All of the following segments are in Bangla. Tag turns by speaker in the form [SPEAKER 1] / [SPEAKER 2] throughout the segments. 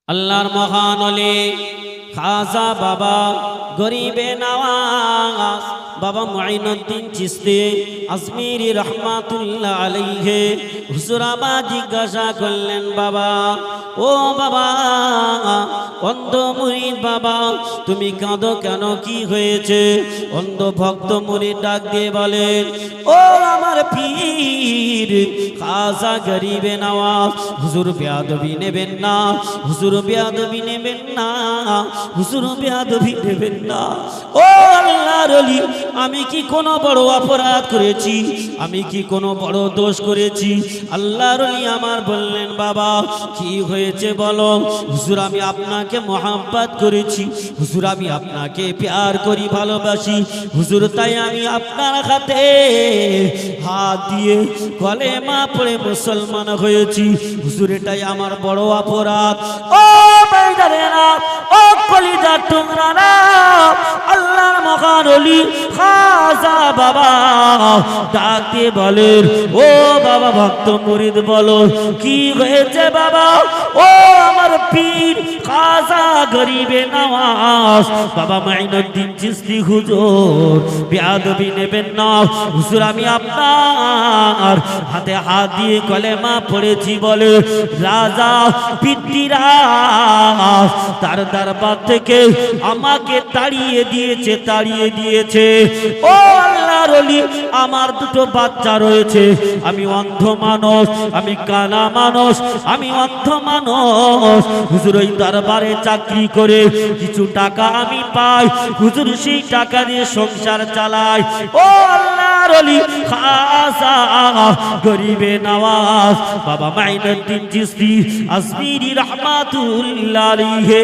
[SPEAKER 1] আল্লাহর মহান ওলি খাজা বাবা গরিবে নওয়াজ বাবা মুঈনুদ্দিন চিশতি আজমিরি রহমাতুল্লাহ আলাইহি হুজুর আমার জিজ্ঞাসা করলেন, বাবা ও বাবা অন্ধ মুরিদ বাবা তুমি কাঁদো কেন, কি হয়েছে? অন্ধ ভক্ত মুরিদ ডাক দিয়ে বলেন, ও আমার পীর খাজা গরিবে নওয়াজ, হুজুর বেয়াদবি নেবেন না, হুজুর বেয়াদবি নেবেন না, হুজুর বেয়াদবি নেবেন না। ও আল্লাহর ওলি, আমি কি কোনো বড় অপরাধ করেছি? আমি কি কোনো বড় দোষ করেছি? আল্লাহর ওলি আমার বললেন, বাবা কি হয়েছে বলো। হুজুর আমি আপনাকে মোহাব্বত করেছি, হুজুর আমি আপনাকে প্যার করি, ভালোবাসি হুজুর, তাই আমি আপনার হাতে হাত দিয়ে কলেমা পড়ে মুসলমান হয়েছি হুজুর, এটাই আমার বড় অপরাধ। ও ভাইজানেরা, ও কলিজার টুকরারা, আল্লাহর মহান ওলি খাজা বাবা ডাক দিয়ে বলেন, ও বাবা ভক্ত মুরিদ বলো কি হয়েছে বাবা? ও আমার পীর খাজা গরিবে নওয়াজ বাবা মুঈনুদ্দিন চিশতি হুজুর বেয়াদবি নেবেন না, হুজুর আমি আপনার হাতে হাত দিয়ে কলেমা পড়েছি বলে রাজা পৃথ্বীরাজ তার দরবার থেকে আমাকে তাড়িয়ে দিয়েছে। ও আল্লাহর ওলি, আমার দুটো বাচ্চা রয়েছে, আমি অন্ধ মানুষ, আমি কানা মানুষ, আমি অন্ধ মানুষ হুজুর, ওই দরবারে চাকরি করে কিছু টাকা আমি পাই হুজুর, সেই টাকা দিয়ে সংসার চালাই। ও আল্লাহর ওলি খাজা গরিবে নওয়াজ বাবা মুঈনুদ্দিন চিশতি আজমিরি রহমাতুল্লাহ আলাইহি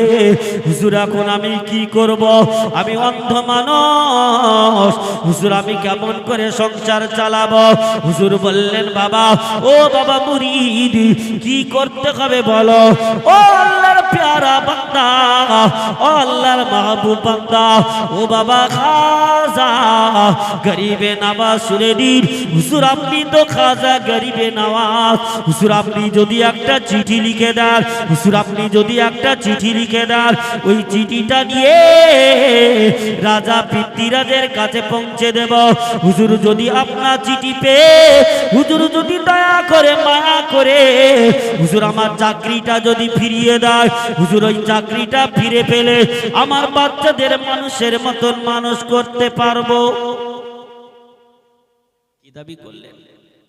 [SPEAKER 1] হুজুর, এখন আমি কি করব? আমি অন্ধ মানুষ হুজুর, আমি কেমন করে সংসার চালাবো? হুজুর বললেন, বাবা ও বাবা মুরিদ কি করতে হবে বলো? ও আল্লাহর প্যারা বান্দা, ও আল্লাহর মাহবুব বান্দা, ও বাবা খাজা গরিবে নওয়াজ শুনে নিন, হুজুর আপনি তো খাজা গরিবে নওয়াজ, হুজুর আপনি যদি একটা চিঠি লিখে দেন, হুজুর আপনি যদি একটা চিঠি লিখে দেন, ওই চিঠিটা নিয়ে রাজা পৃথ্বীরাজের কাছে পৌঁছে দেব হুজুর, যদি আপনার চিঠি পেয়ে হুজুর যদি দয়া করে মায়া করে হুজুর আমার চাকরিটা যদি ফিরিয়ে দেয়, হুজুর ওই চাকরিটা ফিরে পেলে আমার বাচ্চাদের মানুষের মতন মানুষ করতে পারবো। কি দাবি করলেন?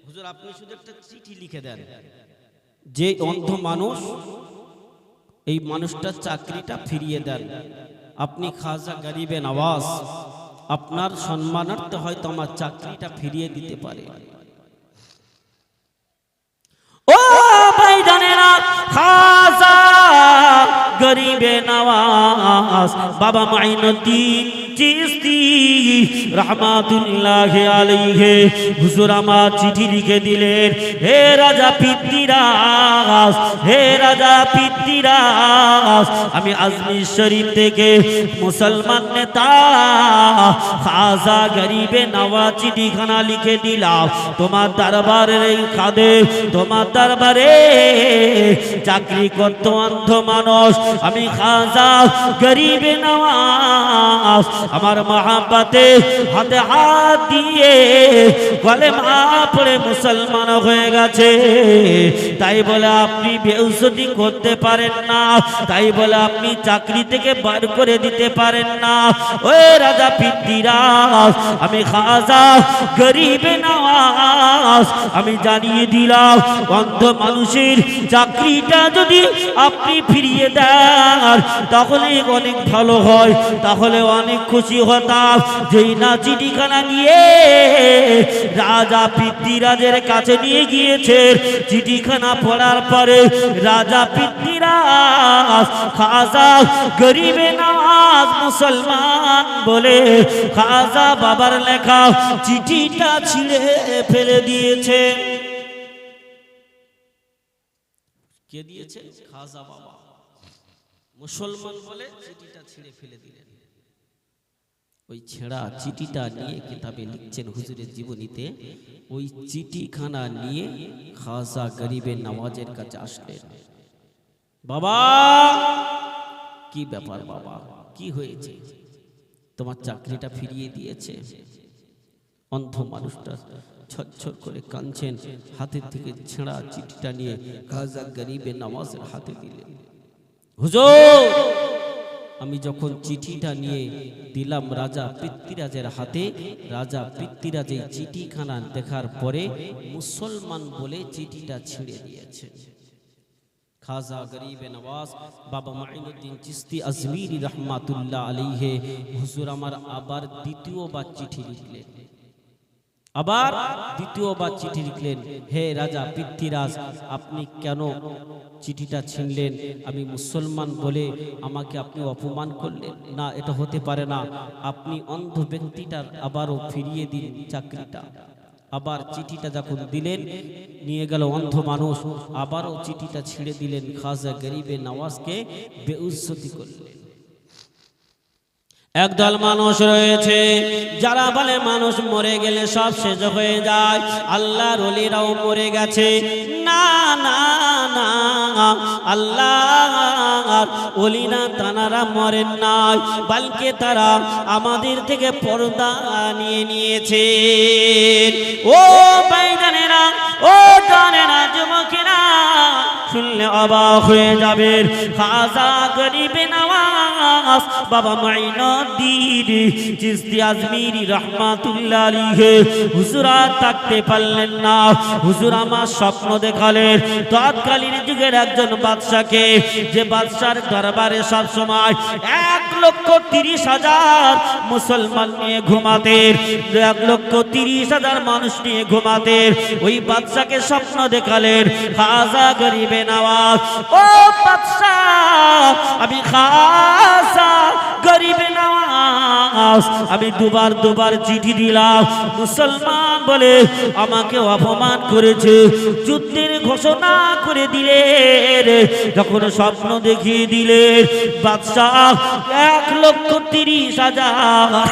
[SPEAKER 1] হুজুর আপনি শুধু একটা চিঠি লিখে দেন, যে অন্ধ মানুষ এই মানুষটার চাকরিটা ফিরিয়ে দেন, আপনি খাজা গরিবে নওয়াজ আপনার সম্মানার্থে হয়তো আমার চাকরিটা ফিরিয়ে দিতে পারে। ও ভাইজানেরা, খাজা গরিবে নওয়াজ বাবা মুঈনুদ্দিন চিশতি রহমাতুল্লাহ আলাইহি হুজুর আমার চিঠি লিখে দিলেন, হে রাজা পৃথ্বীরাজ, হে রাজা পৃথ্বীরাজ, আমি আজমির শরীফ থেকে মুসলমান নেতা খাজা গরিবে নওয়াজ চিঠিখানা লিখে দিলাম, তোমার দরবারের এই খাদে, তোমার দরবারে চাকরি করত অন্ধ মানুষ, আমি খাজা গরিবে নওয়াজ আমার মহাব্বতে হাতে হাত দিয়ে কলেমা পড়ে মুসলমান হয়ে গেছে, তাই বলে আপনি বেউসতি করতে পারেন না, তাই বলে আপনি চাকরি থেকে বার করে দিতে পারেন না। ওই রাজা পৃথ্বীরাজ, আমি খাজা গরিবে নওয়াজ আমি জানিয়ে দিলাম, অন্ধ মানুষের চাকরিটা যদি আপনি ফিরিয়ে দেন তাহলে অনেক ভালো হয়, তাহলে অনেক খুশি হতাম। যেই না চিঠিখানা নিয়ে রাজা পৃথ্বীরাজের কাছে নিয়ে গিয়েছে, চিঠিখানা পড়ার পরে রাজা পৃথ্বীরাজ খাজা গরিবে নওয়াজ মুসলমান বলে খাজা বাবার লেখা চিঠিটা ছিঁড়ে ফেলে দিয়েছে। কে দিয়েছে? খাজা বাবা মুসলমান বলে চিঠিটা ছিঁড়ে ফেলে দিলেন। ওই ছেঁড়া চিঠিটা নিয়ে কিতাবে লিখছেন হুজুরের জীবনীতে, ওই চিঠিখানা নিয়ে খাজা গরিবে নওয়াজের কাছে আসলেন, বাবা কি ব্যাপার বাবা, কি হয়েছে? তোমার চাকরিটা ফিরিয়ে দিয়েছে। অন্ধ মানুষটা ছটছট করে কাঁদছেন, হাতের থেকে ছেঁড়া চিঠিটা নিয়ে খাজা গরিবে নওয়াজের হাতে দিলেন। হুজুর, আমি যখন চিঠিটা নিয়ে দিলাম রাজা পৃথ্বীরাজের হাতে, রাজা পৃথ্বীরাজ এই চিঠিখানা দেখার পরে মুসলমান বলে চিঠিটা ছিঁড়ে দিয়েছে। খাজা গরিবে নওয়াজ বাবা মাইনুদ্দিন চিশতি আজমিরি রহমাতুল্লাহ আলাইহি হুজুর আমার আবার দ্বিতীয়বার চিঠি লিখলেন। আবার দ্বিতীয়বার চিঠি লিখলেন, হে রাজা পৃথ্বীরাজ, আপনি কেন চিঠিটা ছিনলেন? আমি মুসলমান বলে আমাকে আপনি অপমান করলেন না, এটা হতে পারে না। আপনি অন্ধ ব্যক্তিটার আবারও ফিরিয়ে দিন চাকরিটা। আবার চিঠিটা যখন দিলেন, নিয়ে গেল অন্ধ মানুষ, আবারও চিঠিটা ছিঁড়ে দিলেন। খাজা গরিবে নওয়াজকে বেইজ্জতি করলেন। একদল মানুষ রয়েছে যারা বলে মানুষ মরে গেলে সব শেষ হয়ে যায়, আল্লাহর ওলিরাও মরে গেছে। না না না, আল্লাহর ওলিরা তারা মরেন নাই, বলকে তারা আমাদের থেকে পর্দা নিয়ে নিয়েছে। ও ভাইজানেরা, ও জানেরা, যুবকেরা, শুনলে অবাক হয়ে যাবেন। খাজা গরিবে নওয়াজ বাবা মাইনুদ্দিন চিশতি আজমিরি রহমাতুল্লাহ আলাইহি হুজুর আর থাকতে পারলেন না। হুজুর আমার স্বপ্ন দেখালেন তৎকালীন যুগের একজন বাদশাকে, যে বাদশার দরবারে সব সময় 1,30,000 মুসলমান নিয়ে ঘুমাতেন, 1,30,000 মানুষ নিয়ে ঘুমাতেন। ওই বাদশাকে স্বপ্ন দেখালেন খাজা গরিবে নওয়াজ, ও বাদশাহ, আমি খাজা গরিবে নওয়াজ, আমি দুবার চিঠি দিলাম, মুসলমান বলে আমাকে অপমান করেছে, যুদ্ধের ঘোষণা করে দিলেন। যখন স্বপ্ন দেখিয়ে দিলেন, বাদশাহ 1,30,000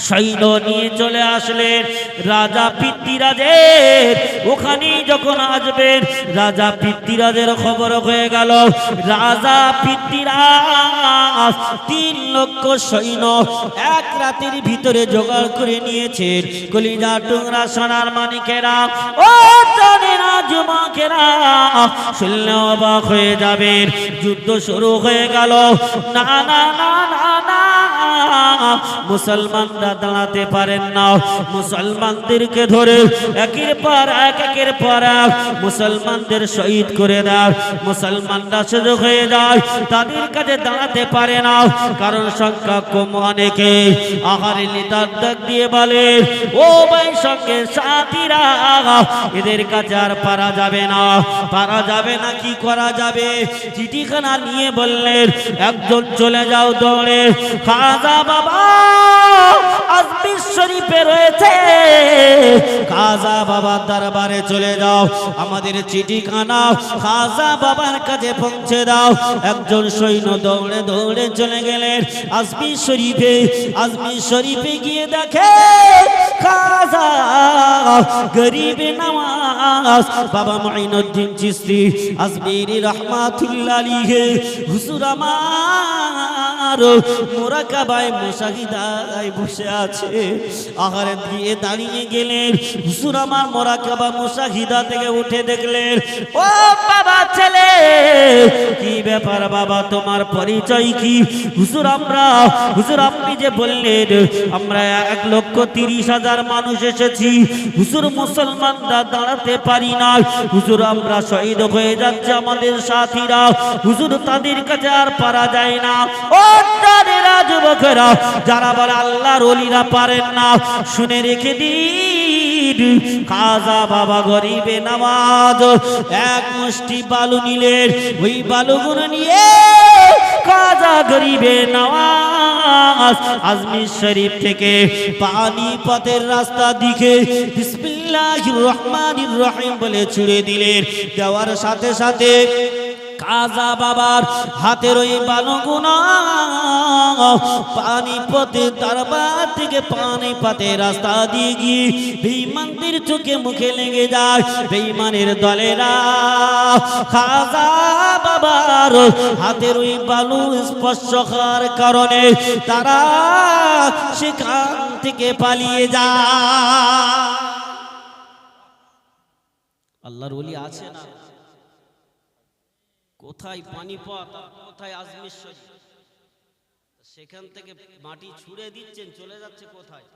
[SPEAKER 1] সৈন্য নিয়ে চলে আসলেন রাজা পৃথ্বীরাজের ওখানে। যখন আসবেন, রাজা পৃথ্বীরাজের খবর হয়ে গেল। রাজা পৃথ্বীরাজ 3 লক্ষ সৈন্য এক রাতের ভিতরে জোগাড় করে নিয়েছেন। কলিজা টুকরা সোনার মানিকেরা, ও জানেরা, যুবকেরা, শুনলে অবাক হয়ে যাবেন। যুদ্ধ শুরু হয়ে গেল। না না না না না, মুসলমানরা দাঁড়াতে পারেন না। মুসলমানদেরকে ধরে একের পর এক মুসলমানদের শহীদ করে দেয়। মুসলমানরা সুযোগ হয়ে যায়, তাদের কাছে দাঁড়াতে পারে না, কারণ সংখ্যা কম। অনেকে আহারে নেতার ডাক দিয়ে বলে, ও ভাই সঙ্গে সাথীরা, এদের কাছে আর পারা যাবে না, কি করা যাবে? চিঠিখানা নিয়ে বললেন, একজন চলে যাও দৌড়ে, খাজা বাবা আজমির শরীফে রয়েছে, খাজা বাবার দরবারে চলে যাও, আমাদের চিঠিখানা খাজা বাবার কাছে পৌঁছে দাও। একজন সৈন্য দৌড়ে দৌড়ে চলে গেলেন আজমির শরীফে গিয়ে দেখে খাজা গরিবে নওয়াজ বাবা মাইনুদ্দিন চিশতি আজমিরি রহমাতুল্লাহ আলাইহি হুজুর আমার মুরাকাবায় মুশাহিদায় বসে আছে। আহারে দিয়ে দাঁড়িয়ে গেলেন। হুজুর আমার মুরাকাবা মুশাহিদা থেকে উঠে দেখলেন, ও বাবা ছেলে, কি ব্যাপার বাবা, তোমার পরিচয় কি? হুজুর আপনি যে বললেন আমরা 1,30,000 মানুষ এসেছি, হুজুর মুসলমানরা দাঁড়াতে পারি না, হুজুর আমরা শহীদ হয়ে যাচ্ছে আমাদের সাথীরা, হুজুর তাদের কাছে আর পারা যায় না। ও তাদেরা যুবকেরা, যারা বলে আল্লাহর ওলিরা পারেন না, শুনে রেখে দিন, খাজা বাবা গরিবে নওয়াজ এক মুষ্টি বালু নিলেন। ওই বালুগুলো নিয়ে খাজা গরিবে নওয়াজ আজমির শরীফ থেকে পানিপথের রাস্তা দিকে বিসমিল্লাহির রহমানির রহিম বলে ছুড়ে দিলেন। দেওয়ার সাথে সাথে খাজা বাবার হাতের ওই বালুগুনা পানিপথে দরবার থেকে পানিপথে রাস্তা দিয়ে গিয়ে বেঈমানদের চোখে মুখে লেগে যায়। বেঈমানের দলেরা খাজা বাবার হাতের ওই বালু স্পর্শ হওয়ার কারণে তারা সেখান থেকে পালিয়ে যায়। আল্লাহর ওলি আছে না? কোথায় পানিপথ, কোথায় আজমির শরীফ, সেখান থেকে মাটি ছুঁড়ে দিচ্ছেন, চলে যাচ্ছে কোথায়?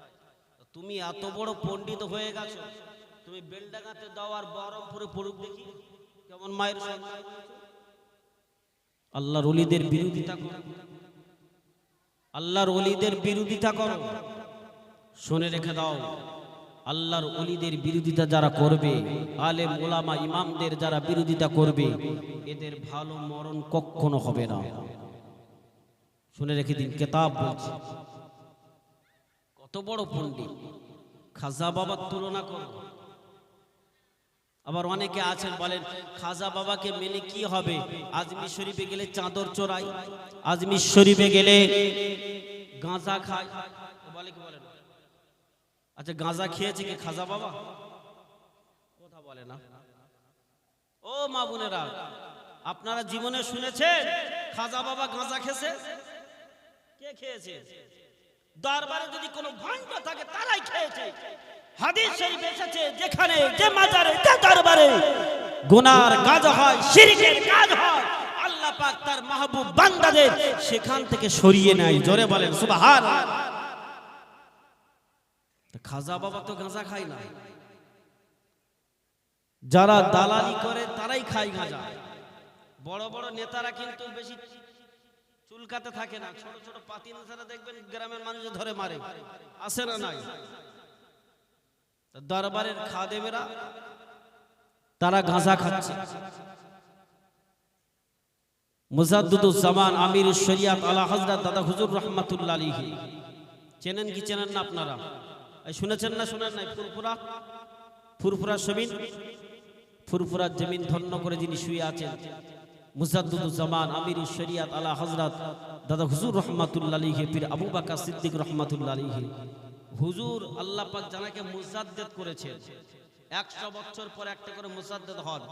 [SPEAKER 1] তুমি এত বড় পণ্ডিত হয়ে গেছো, তুমি বেলডাঙ্গাতে দাও আর বহরমপুরে পড়ুক দেখি কেমন মায়ের সন্তান। আল্লাহর ওলিদের বিরোধিতা করো, আল্লাহর ওলিদের বিরোধিতা করো। শুনে রেখে দাও, আল্লাহর ওলিদের বিরোধিতা যারা করবে, আলেম ওলামা ইমামদের যারা বিরোধিতা করবে, এদের ভালো মরণ কখনো হবে না। শুনে রেখে দিন, কিতাব বলছে কত বড় পণ্ডিত, খাজা বাবার তুলনা করো। আবার অনেকে আছেন বলেন খাজা বাবাকে মেনে কি হবে, আজমির শরীফে গেলে চাদর চোরাই, আজমির শরীফে গেলে গাঁজা খায়, বলে কি বলেন? আচ্ছা, গাঁজা খেয়েছে কি খাজা বাবা? কথা বলে না। ও মা বোনেরা, আপনারা জীবনে শুনেছেন খাজা বাবা গাঁজা খেয়েছে? কে খেয়েছে? দরবারে যদি কোনো ভণ্ড থাকে তারাই খেয়েছে। হাদিস শরীফে এসেছে যেখানে যে মাজারে যে দরবারে গুনার কাজ হয়, শিরকের কাজ হয়, আল্লাহ পাক তার মাহবুব বান্দাদের সেখান থেকে সরিয়ে নেয়। জোরে বলেন সুবহানাল্লাহ। খাজা বাবা তো গাঁজা খায় না, যারা দালালি করে তারাই খায় গাঁজা। বড় বড় নেতারা কিন্তু বেশি চুলকাতে থাকে না, ছোট ছোট পাতি নেতারা দেখবেন গ্রামের মানুষ ধরে মারে, আসে না নাই? দরবারের খাদেমেরা তারা গাঁজা খাচ্ছে। মুজাদ্দিদুজ জামান আমিরুশ শরিয়াত আলা হযরত দাদা হুজুর রাহমাতুল্লাহ আলাইহি, চেনেন কি চেনেন না আপনারা? শুনেছেন না শুনেন নাই? ফুরফুরা জমিন, ফুরফুরা জমিন ধন্য করে যিনি শুয়ে আছেন, মুজাদ্দিদুজ জামান আমিরুশ শরিয়াত আলা হযরত দাদা হুজুর রাহমাতুল্লাহ আলাইহি পীর আবু বকর সিদ্দিক রাহমাতুল্লাহ আলাইহি। হুজুর আল্লাহ পাক জানাকে মুজাদ্দিদ করেছেন, 100 বছর পর একটা করে মুজাদ্দিদ হন।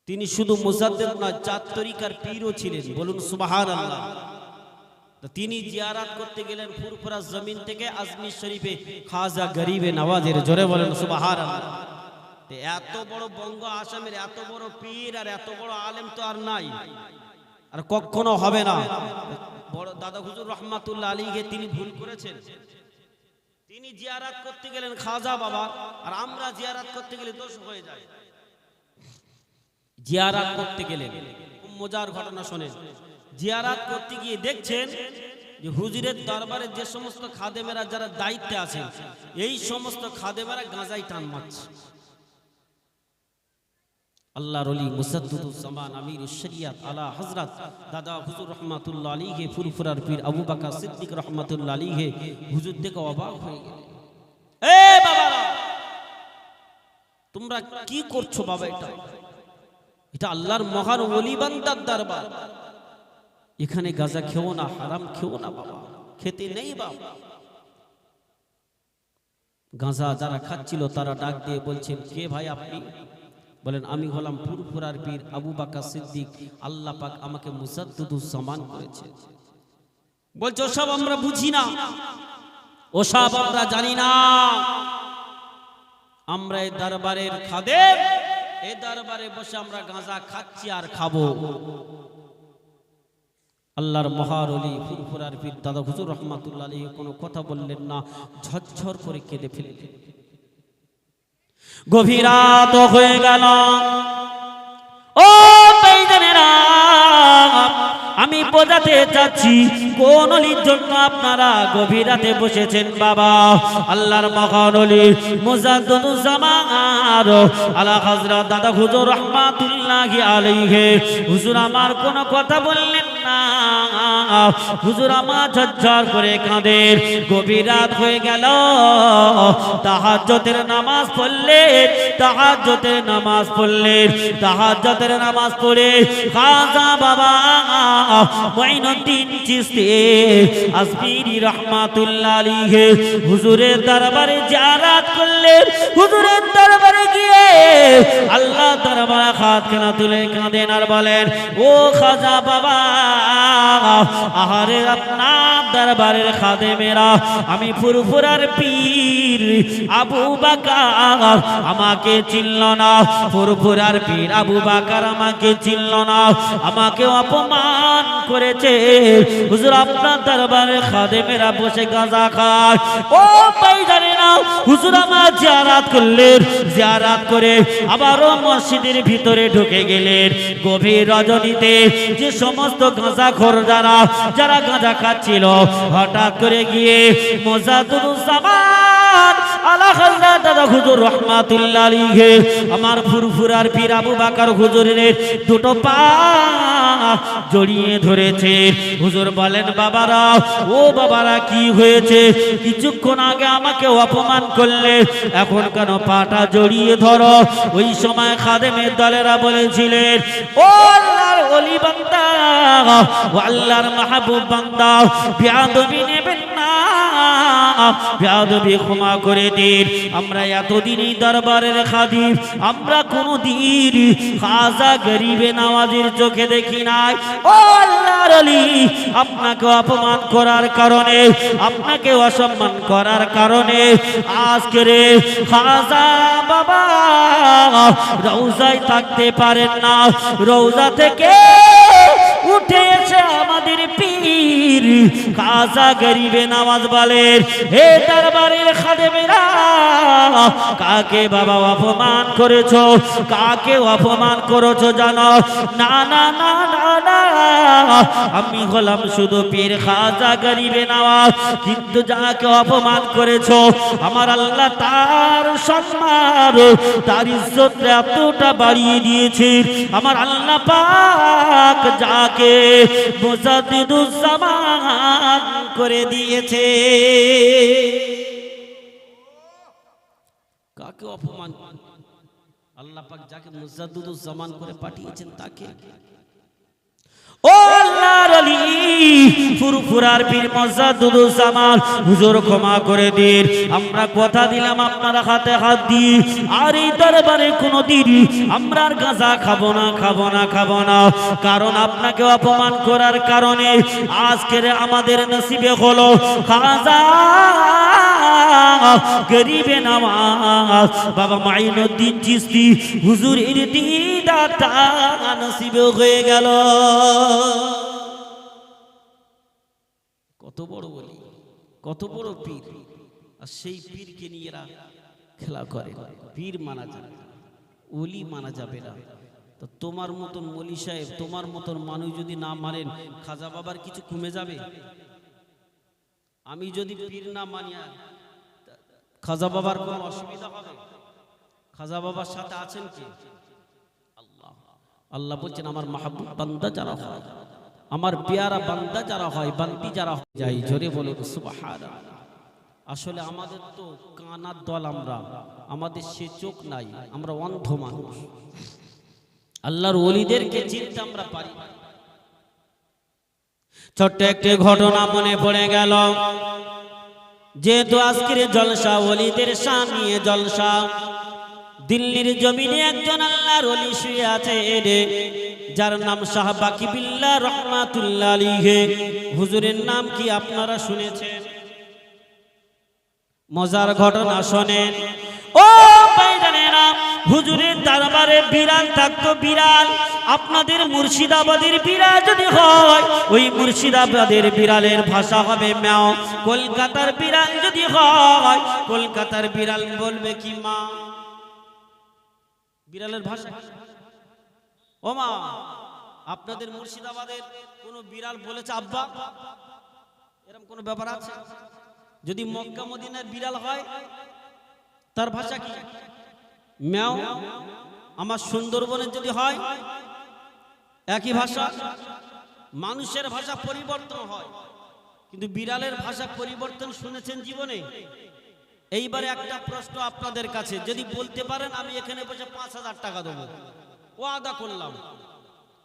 [SPEAKER 1] তিনি শুধু মুজাদ্দিদ না, 4 তরিকার পীরও ছিলেন। বলুন সুবহানাল্লাহ। তিনি জিয়ারত করতে গেলেন ফুরফুরা জমিন থেকে আজমির শরীফে খাজা গরিবে নওয়াজের। জোরে বলেন সুবহানাল্লাহ। এত বড় বঙ্গ আসামের এত বড় পীর আর এত বড় আলেম তো আর নাই, আর কখনো হবে না। বড় দাদা হুজুর রাহমাতুল্লাহ আলাইহি তিনি ভুল করেছেন, তিনি জিয়ারত করতে গেলেন খাজা বাবা, আর আমরা জিয়ারত করতে গেলে দোষ হয়ে যায়। জিয়ারত করতে গেলেন, মজার ঘটনা শোনেন। জিয়ারত করতে গিয়ে দেখছেন যে হুজুরের দরবারে যে সমস্ত খাদেমেরা যারা দায়িত্বে আছেন, এই সমস্ত খাদেমেরা গাঁজাই টান মারছে। আল্লাহর ওলি মুজাদ্দিদুজ জামান আমিরুশ শরিয়াত আলা হযরত দাদা হুজুর রাহমাতুল্লাহ আলাইহি ফুরফুরার পীর আবু বকর সিদ্দিক রাহমাতুল্লাহ আলাইহি হুজুর দেখে অবাক হয়ে গেলেন। এ বাবারা, তোমরা কি করছো বাবা? এটা আল্লাহর মহান ওলি বান্দার দরবার, এখানে গাঁজা খেও না, হারাম খেও না বাবা, খেতে নেই বাবা। গাঁজা যারা খাচ্ছিল তারা ডাক দিয়ে বলছেন, কে ভাই আপনি? বলেন, আমি হলাম ফুরফুরার পীর আবু বকর সিদ্দিক, আল্লাহ পাক আমাকে মুজাদ্দিদুজ জামান করেছে। বলছে ওসব আমরা বুঝি না, ওসব আমরা জানি না, আমরা এই দরবারের খাদেম, এই দরবারে বসে আমরা গাঁজা খাচ্ছি আর খাবো। আল্লাহর মহার ওলি ফুরফুরার পীর দাদা হুজুর রাহমাতুল্লাহ আলাইহি কোনো কথা বললেন না, ঝরঝর করে কেঁদে ফেললেন। গভীর রাত হয়ে গেল। ও বেঈমানেরা, আমি বোঝা বোঝাতে চাচ্ছি কোন অলির জন্য আপনারা গভীর রাতে বসেছেন বাবা। আল্লাহর মহান ওলি মুজাদ্দিদুজ্জামান আলা হযরত দাদা হুজুর রাহমাতুল্লাহি আলাইহি হুজুর আমার কোনো কথা বললেন না। হুজুর আমার ঝরঝর করে কাঁদেন। গভীর রাত হয়ে গেল, তাহাজ্জুদের নামাজ পড়লেন, তাহাজ্জুদের নামাজ পড়লেন, তাহাজ্জুদের নামাজ পড়ে খাজা বাবা মুঈনুদ্দিন চিশতি আজমিরি রাহমাতুল্লাহ আলাইহি হুজুরের দরবারে জিয়ারত করলেন। হুজুরের দরবারে গিয়ে আল্লাহ দরবারে হাতখানা তুলে কাঁদেন আর বলেন, ও খাজা বাবা, আহারে আপনার দরবারের খাদেমেরা, আমি ফুরফুরার পীর আবু বকর আমাকে চিনল না, ফুরফুরার পীর আবু বকর আমাকে চিনল না, আমাকে অপমান করেছে। হুজুর আপনার দরবারে খাদেমেরা বসে গাঁজা খায়। ও ভাই জানে না, হুজুর আমার জিয়ারত করলেন, জিয়ারত করে আবারও মসজিদের ভিতরে ঢুকে গেলেন। গভীর রজনীতে যে সমস্ত গাঁজাখোর যারা গাঁজা খাচ্ছিল, হঠাৎ করে গিয়ে মুজাদ্দিদুজ্জামান আলা হযরত দাদা হুজুর রাহমাতুল্লাহ আলাইহি আমার ফুরফুরার পীর আবু বকর হুজুরের দুটো পা জড়িয়ে ধরেছে। হুজুর বলেন, বাবারা, ও বাবারা, কি হয়েছে? কিছুক্ষণ আগে আমাকে অপমান করলে, এখন কেন পাটা জড়িয়ে ধরো? ওই সময় খাদেমের দলেরা বলেছিলেন, ও আল্লাহর ওলি বান্দা, ও আল্লাহর মাহবুব বান্দা, বেয়াদবি নেবেন না, বেয়াদবি ক্ষমা করে দিন। আমরা এতদিনই দরবারের খাদিম, আমরা কোনদিন খাজা গরিবে নওয়াজের চোখে দেখি নাই। ও আল্লাহর ওলি, আপনাকে অপমান করার কারণে, আপনাকে অসম্মান করার কারণে আজকে রে খাজা বাবা রওজায় থাকতে পারেন না। রওজা থেকে উঠে এসে আমাদের পীর খাজা গরিবে নওয়াজ বলেন, হে দরবারের খাদেমেরা, কাকে বাবা অপমান করেছো? কাকে অপমান করেছো জানো? না না না না না, আমি হলাম শুধু পীর খাজা গরিবে নওয়াজ। কিন্তু যাকে অপমান করেছো, আমার আল্লাহ তার সম্মান, তার ইজ্জত এতটা বাড়িয়ে দিয়েছে। আমার আল্লাহ পাক যাকে মুজাদ্দিদুজ্জামান করে দিয়েছে। কাকে অপমান? আল্লাহ পাক যাকে মুজাদ্দিদুজ্জামান করে পাঠিয়েছেন তাকে। ও আল্লাহর ওলি ফুরফুরার পীর মুজাদ্দিদুজ্জামান হুজুর ক্ষমা করে দিন। আমরা কথা দিলাম আপনারা হাতে হাত দিয়ে আর এই দরবারে কোনোদিন আমরা আর গাঁজা খাবো না, খাবো না, খাবো না। কারণ আপনাকে অপমান করার কারণে আজকের আমাদের নসিবে হলো খাজা গরিবে নওয়াজ বাবা মুঈনুদ্দিন চিশতি হুজুরের দিদারটা নসিব হয়ে গেল। কত বড় বলি, কত বড় পীর, আর সেই পীরকে নিয়ে এরা খেলা করে। পীর মানা যাবে, ওলি মানা যাবে না। তো তোমার মতন মলি সাহেব, তোমার মতন মানুষ যদি না মানেন, খাজা বাবার কিছু কমে যাবে? আমি যদি পীর না মানি, খাজা বাবার কোনো অসুবিধা হবে? খাজা বাবার সাথে আছেন কি? আল্লাহ। আল্লাহ বলছেন, আমার মাহবুব বান্দা যারা হয়, আমার পেয়ারা বান্দা যারা হয়, বান্দি যারা হয়, যাই জোরে বলুন সুবহানাল্লাহ। আসলে আমাদের তো কানার দল, আমরা, আমাদের সে চোখ নাই, আমরা অন্ধ মানুষ। আল্লাহর ওলিদেরকে চিনতে আমরা পারি। ছোট্ট একটি ঘটনা মনে পড়ে গেল। যেহেতু আজকের জলসা ওলিদের শান নিয়ে জলসা, দিল্লির জমিনে একজন আল্লাহর ওলি শুয়ে আছে, যার নাম শাহ বাকি বিল্লাহ রহমাতুল্লাহ আলাইহি। হুজুরের নাম কি আপনারা শুনেছেন? মজার ঘটনা শোনেন। ও ভাইজানেরা, হুজুরের দরবারে বিড়াল থাকতো, বিড়াল। আপনাদের মুর্শিদাবাদের বিড়াল যদি হয়, ওই মুর্শিদাবাদের বিড়ালের ভাষা হবে ম্যাও। কলকাতার বিড়াল যদি হয়, কলকাতার বিড়াল বলবে কি মা। বিড়ালের ভাষা ও মা। আপনাদের মুর্শিদাবাদের কোনো বিড়াল বলেছে আব্বা? এরকম কোনো ব্যাপার আছে? যদি মক্কা মদিনার বিড়াল হয় তার ভাষা কি? ম্যাও। আমার সুন্দরবনের যদি হয় একই ভাষা। মানুষের ভাষা পরিবর্তন হয়, কিন্তু বিড়ালের ভাষা পরিবর্তন শুনেছেন জীবনে? এইবারে একটা প্রশ্ন আপনাদের কাছে, যদি বলতে পারেন আমি এখানে বসে 5,000 টাকা দেবো, ওয়াদা করলাম।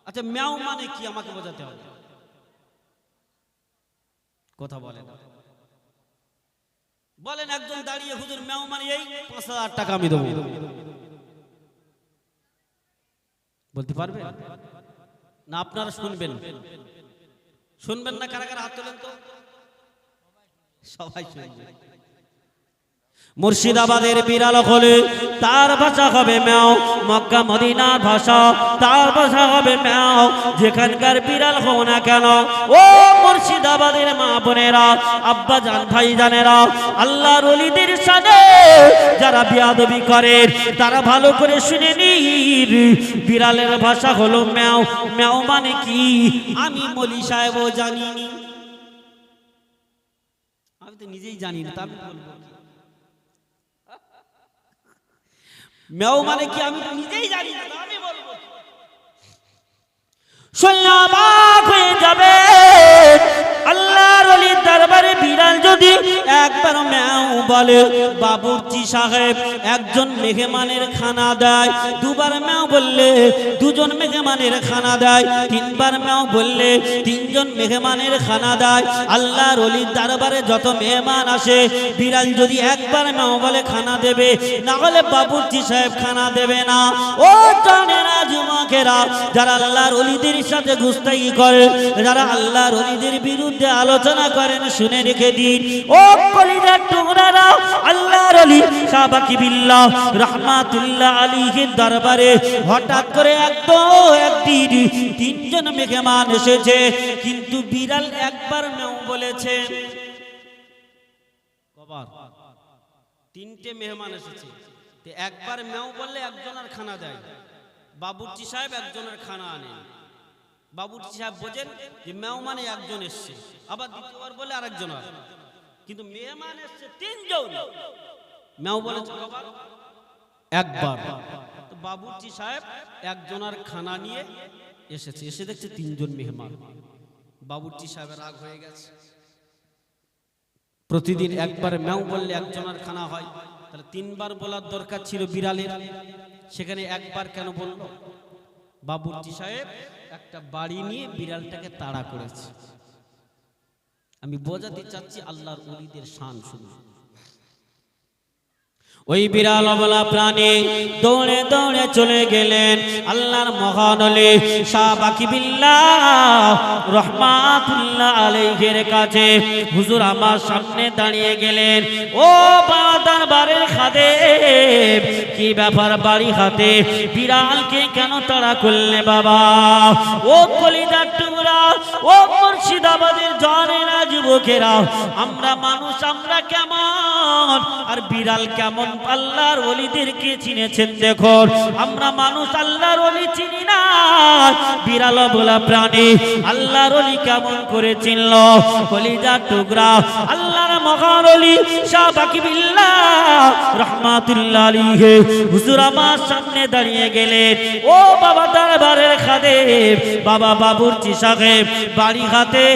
[SPEAKER 1] আচ্ছা, ম্যাও মানে কি আমাকে বোঝাতে হবে। কথা বলেন, বলেন একজন দাঁড়িয়ে, হুজুর ম্যাও মানে এই, 5,000 টাকা আমি দেবো। বলতে পারবে না? আপনারা শুনবেন? শুনবেন না? কারা কারা হাত তোলেন তো? সবাই শুনবে। মুর্শিদাবাদের বিড়াল হলে তার ভাষা হবে ম্যাও। মক্কা মদিনার ভাষা তার ভাষা হবে ম্যাও। যেখানকার বিড়াল হও না কেন, ও মুর্শিদাবাদের মা বোনেরা, আব্বা জান, ভাই জানেরা, আল্লাহর ওলিদের সাথে যারা বিয়াদবি করে তারা ভালো করে শুনে নিন, বিড়ালের ভাষা হলো ম্যাও। ম্যাও মানে কি আমি মলি সাহেবও জানিনি, আমি তো নিজেই জানি না, তা আমি বলবো। ম্যাও মানে কি আমি তো নিজেই জানি না, তা আমি বলবো। শুনলে অবাক হয়ে যাবে, আল্লাহর ওলির দরবারে বিড়াল যদি একবার ম্যাও বলে, বাবুর্চি সাহেব একজন মেহমানের খানা দেয়। দুবার ম্যাও বললে দুজন মেহমানের খানা দেয়। তিনবার ম্যাও বললে তিনজন মেহমানের খানা দেয়। আল্লাহর ওলির দরবারে যত মেহমান আসে, বিড়াল যদি একবার ম্যাও বলে খানা দেবে, না হলে বাবুর্চি সাহেব খানা দেবে না। ও জানেরা যুবকেরা, যারা আল্লাহর ওলিদের সাথে গুস্তাখি করে, যারা আল্লাহর ওলিদের বিরুদ্ধে আলোচনা করেন, শুনে রেখে দিন। ও কলিজার টুকরারা, আল্লাহর ওলি শাহ বাকি বিল্লাহ রাহমাতুল্লাহ আলাইহির দরবারে হঠাৎ করে একদিন তিনজন মেহমান এসেছে, কিন্তু বিড়াল একবার ম্যাও বলেছে। কবার? তিনটে মেহমান এসেছে, একবার ম্যাও বললে একজনের খানা দেয়। বাবুর্চি সাহেব একজনের খানা আনে। বাবুর্চি সাহেব বোঝেন যে ম্যাও মানে একজন এসছে, আবার দ্বিতীয়বার বলে আরেকজন হয়, কিন্তু মেহমান এসছে তিনজন, ম্যাও বলেছে কবার? একবার। তো বাবুর্চি সাহেব একজনের খানা নিয়ে এসেছে, এসে দেখছে তিনজন মেহমান। বাবুর্চি সাহেবের রাগ হয়ে গেছে। প্রতিদিন একবার ম্যাও বললে একজনের খানা হয়, তাহলে তিনবার বলার দরকার ছিল বিড়ালের, সেখানে একবার কেন বলল? বাবুর্চি সাহেব একটা বাড়ি নিয়ে বিড়ালটাকে তাড়া করেছে। আমি বোঝাতে চাচ্ছি আল্লাহর ওলিদের শান শুনুন। ওই বিড়াল বলা প্রাণী দৌড়ে দৌড়ে চলে গেলেন আল্লাহর মহান ওলি শাহ বাকি বিল্লাহ রাহমাতুল্লাহ আলাইহির কাছে। হুজুর আমার সামনে দাঁড়িয়ে গেলেন, ও বাবা দরবারের খাদেম, কি ব্যাপার বাড়ি হাতে বিড়ালকে কেন তাড়া করলে বাবা? ও কলিজার টুকরা, ও মুর্শিদাবাদের জানেরা যুবকেরা, আমরা মানুষ, আমরা কেমন আর বিড়াল কেমন আল্লাহর ওলিদেরকে চিনেছেন দেখুন। আমরা মানুষ আল্লাহর ওলি চিনি না, বিড়াল বলা প্রাণী আল্লাহর ওলি কেমন করে চিনল? কলিজার টুকরা, আল্লাহর মহান ওলি শাহ বাকি বিল্লাহ রাহমাতুল্লাহ আলাইহি হুজুর আমার সামনে দাঁড়িয়ে গেলেন। ও বাবা দরবারের খাদেম, বাবা বাবুর্চি সাহেব, বাড়ি হাতে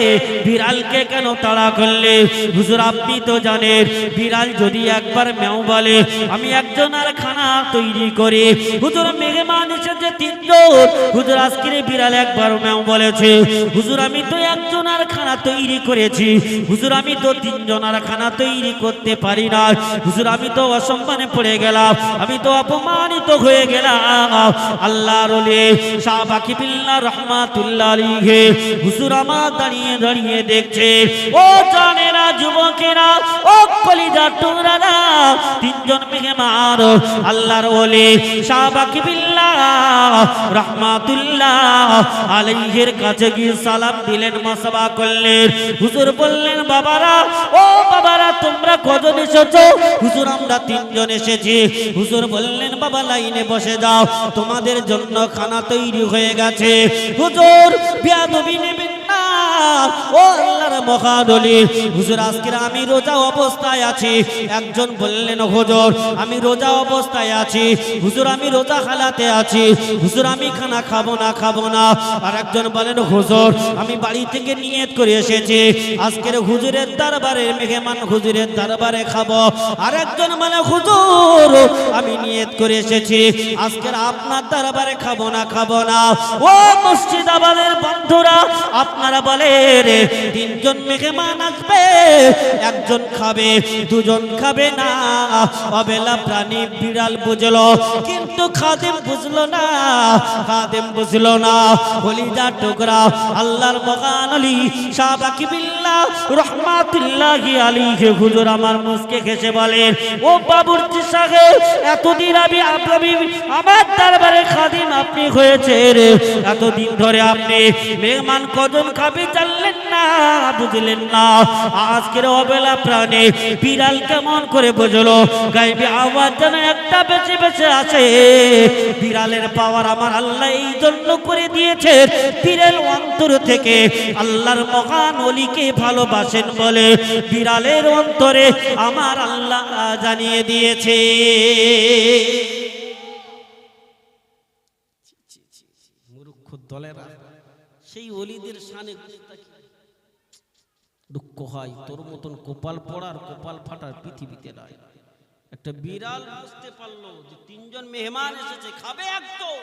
[SPEAKER 1] বিড়ালকে কেন তাড়া করলে? হুজুর আপনি তো জানেন, বিড়াল যদি একবার ম্যাও বলে আমি একজনের খানা তৈরি করি। হুজুর মেহমান এসেছে তিনজন, হুজুর আজকের বিড়াল একবার ম্যাও বলেছে, হুজুর আমি তো একজনের খানা তৈরি করেছি, হুজুর আমি তো তিনজনের খানা তৈরি করতে পারি না, হুজুর আমি তো অসম্মানে পড়ে গেলাম, আমি তো অপমানিত হয়ে গেলাম। আল্লাহর ওলি শাহ বাকি বিল্লাহ রাহমাতুল্লাহ আলাইহি হুজুর আমার দাঁড়িয়ে দাঁড়িয়ে দেখছে। ও জানেরা যুবকেরা, ও ও কলিজার টুকরারা, তিনজন মেহমান আল্লাহর ওলি সাহাবা কিবরিল্লাহ রাহমাতুল্লাহ আলাইহির কাছে গিয়ে সালাম দিলেন, মাসাবা করলেন। হুজুর বললেন, বাবারা, ও বাবারা, তোমরা কজন এসেছো? হুজুর, আমরা তিনজন এসেছি। হুজুর বললেন, বাবা লাইনে বসে যাও, তোমাদের জন্য খানা তৈরি হয়ে গেছে। হুজুর বিয়াদবি নেবেন না, ও আল্লাহর মহাদলি। হুজুর, আজকে আমি রোজা অবস্থায় আছি। একজন বললেন, হুজুর আমি রোজা অবস্থায় আছি। হুজুর, আমি রোজা হালাতে আছি। হুজুর, আমি খানা খাবো না। আর একজন বলেন, হুজুর আমি বাড়ি থেকে নিয়ত করে এসেছি, আজকের হুজুরের দরবারে মেহমান হুজুরের দরবারে খাবো। আর একজন বলে, হুজুর আমি নিয়ত করে এসেছি, আজকের আপনার দরবারে খাবো না। ও মুর্শিদাবাদের বন্ধুরা, আপনারা বলেন তিনজন মেহমান আসবে, একজন খাবে, দুজন খাবে না। অবেলা প্রাণী বিড়াল বুঝলো, কিন্তু খাদেম বুঝলো না। কলিজা টুকরা আল্লাহর মহান আলী সাহাবা কিবরিল্লাহ রাহমাতুল্লাহি আলাইহি হুজুর আমার মুসকে হেসে বলেন, ও বাবুর্চি সাহেব, এতদিন আমি আমার দরবারে খাদিম আপনি হয়েছেন, এতদিন ধরে আপনি মেহমান কজন খাবে জানলেন না, বুঝলেন না। আজকের অবেলা প্রাণে বিড়াল কেমন করে বুঝলো গায়েবী আওয়াজ যেন একটা বেঁচে আছে। বিড়ালের পাওয়ার আমার আল্লাহ এই জন্য করে দিয়েছে, বিড়াল অন্তর থেকে আল্লাহর মহান ওলিকে ভালোবাসেন বলে বিড়ালের অন্তরে আমার আল্লাহ জানিয়ে দিয়েছে। মূর্খ দলেরা সেই ওলিদের শানে দুঃখ হয়, তোর মতন কপাল পড়ার কপাল ফাটার পৃথিবীতে নাই। একটা বিড়াল বুঝতে পারলো যে তিনজন মেহমান এসেছে, খাবে একদম,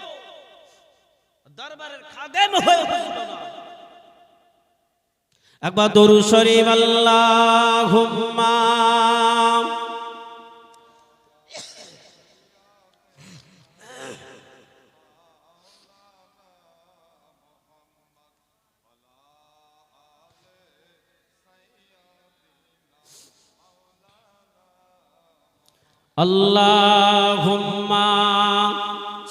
[SPEAKER 1] দরবারের খাদেম হয়ে বসলো না। একবার দরুদ শরীফ আল্লাহুম্মা আল্লাহুম্মা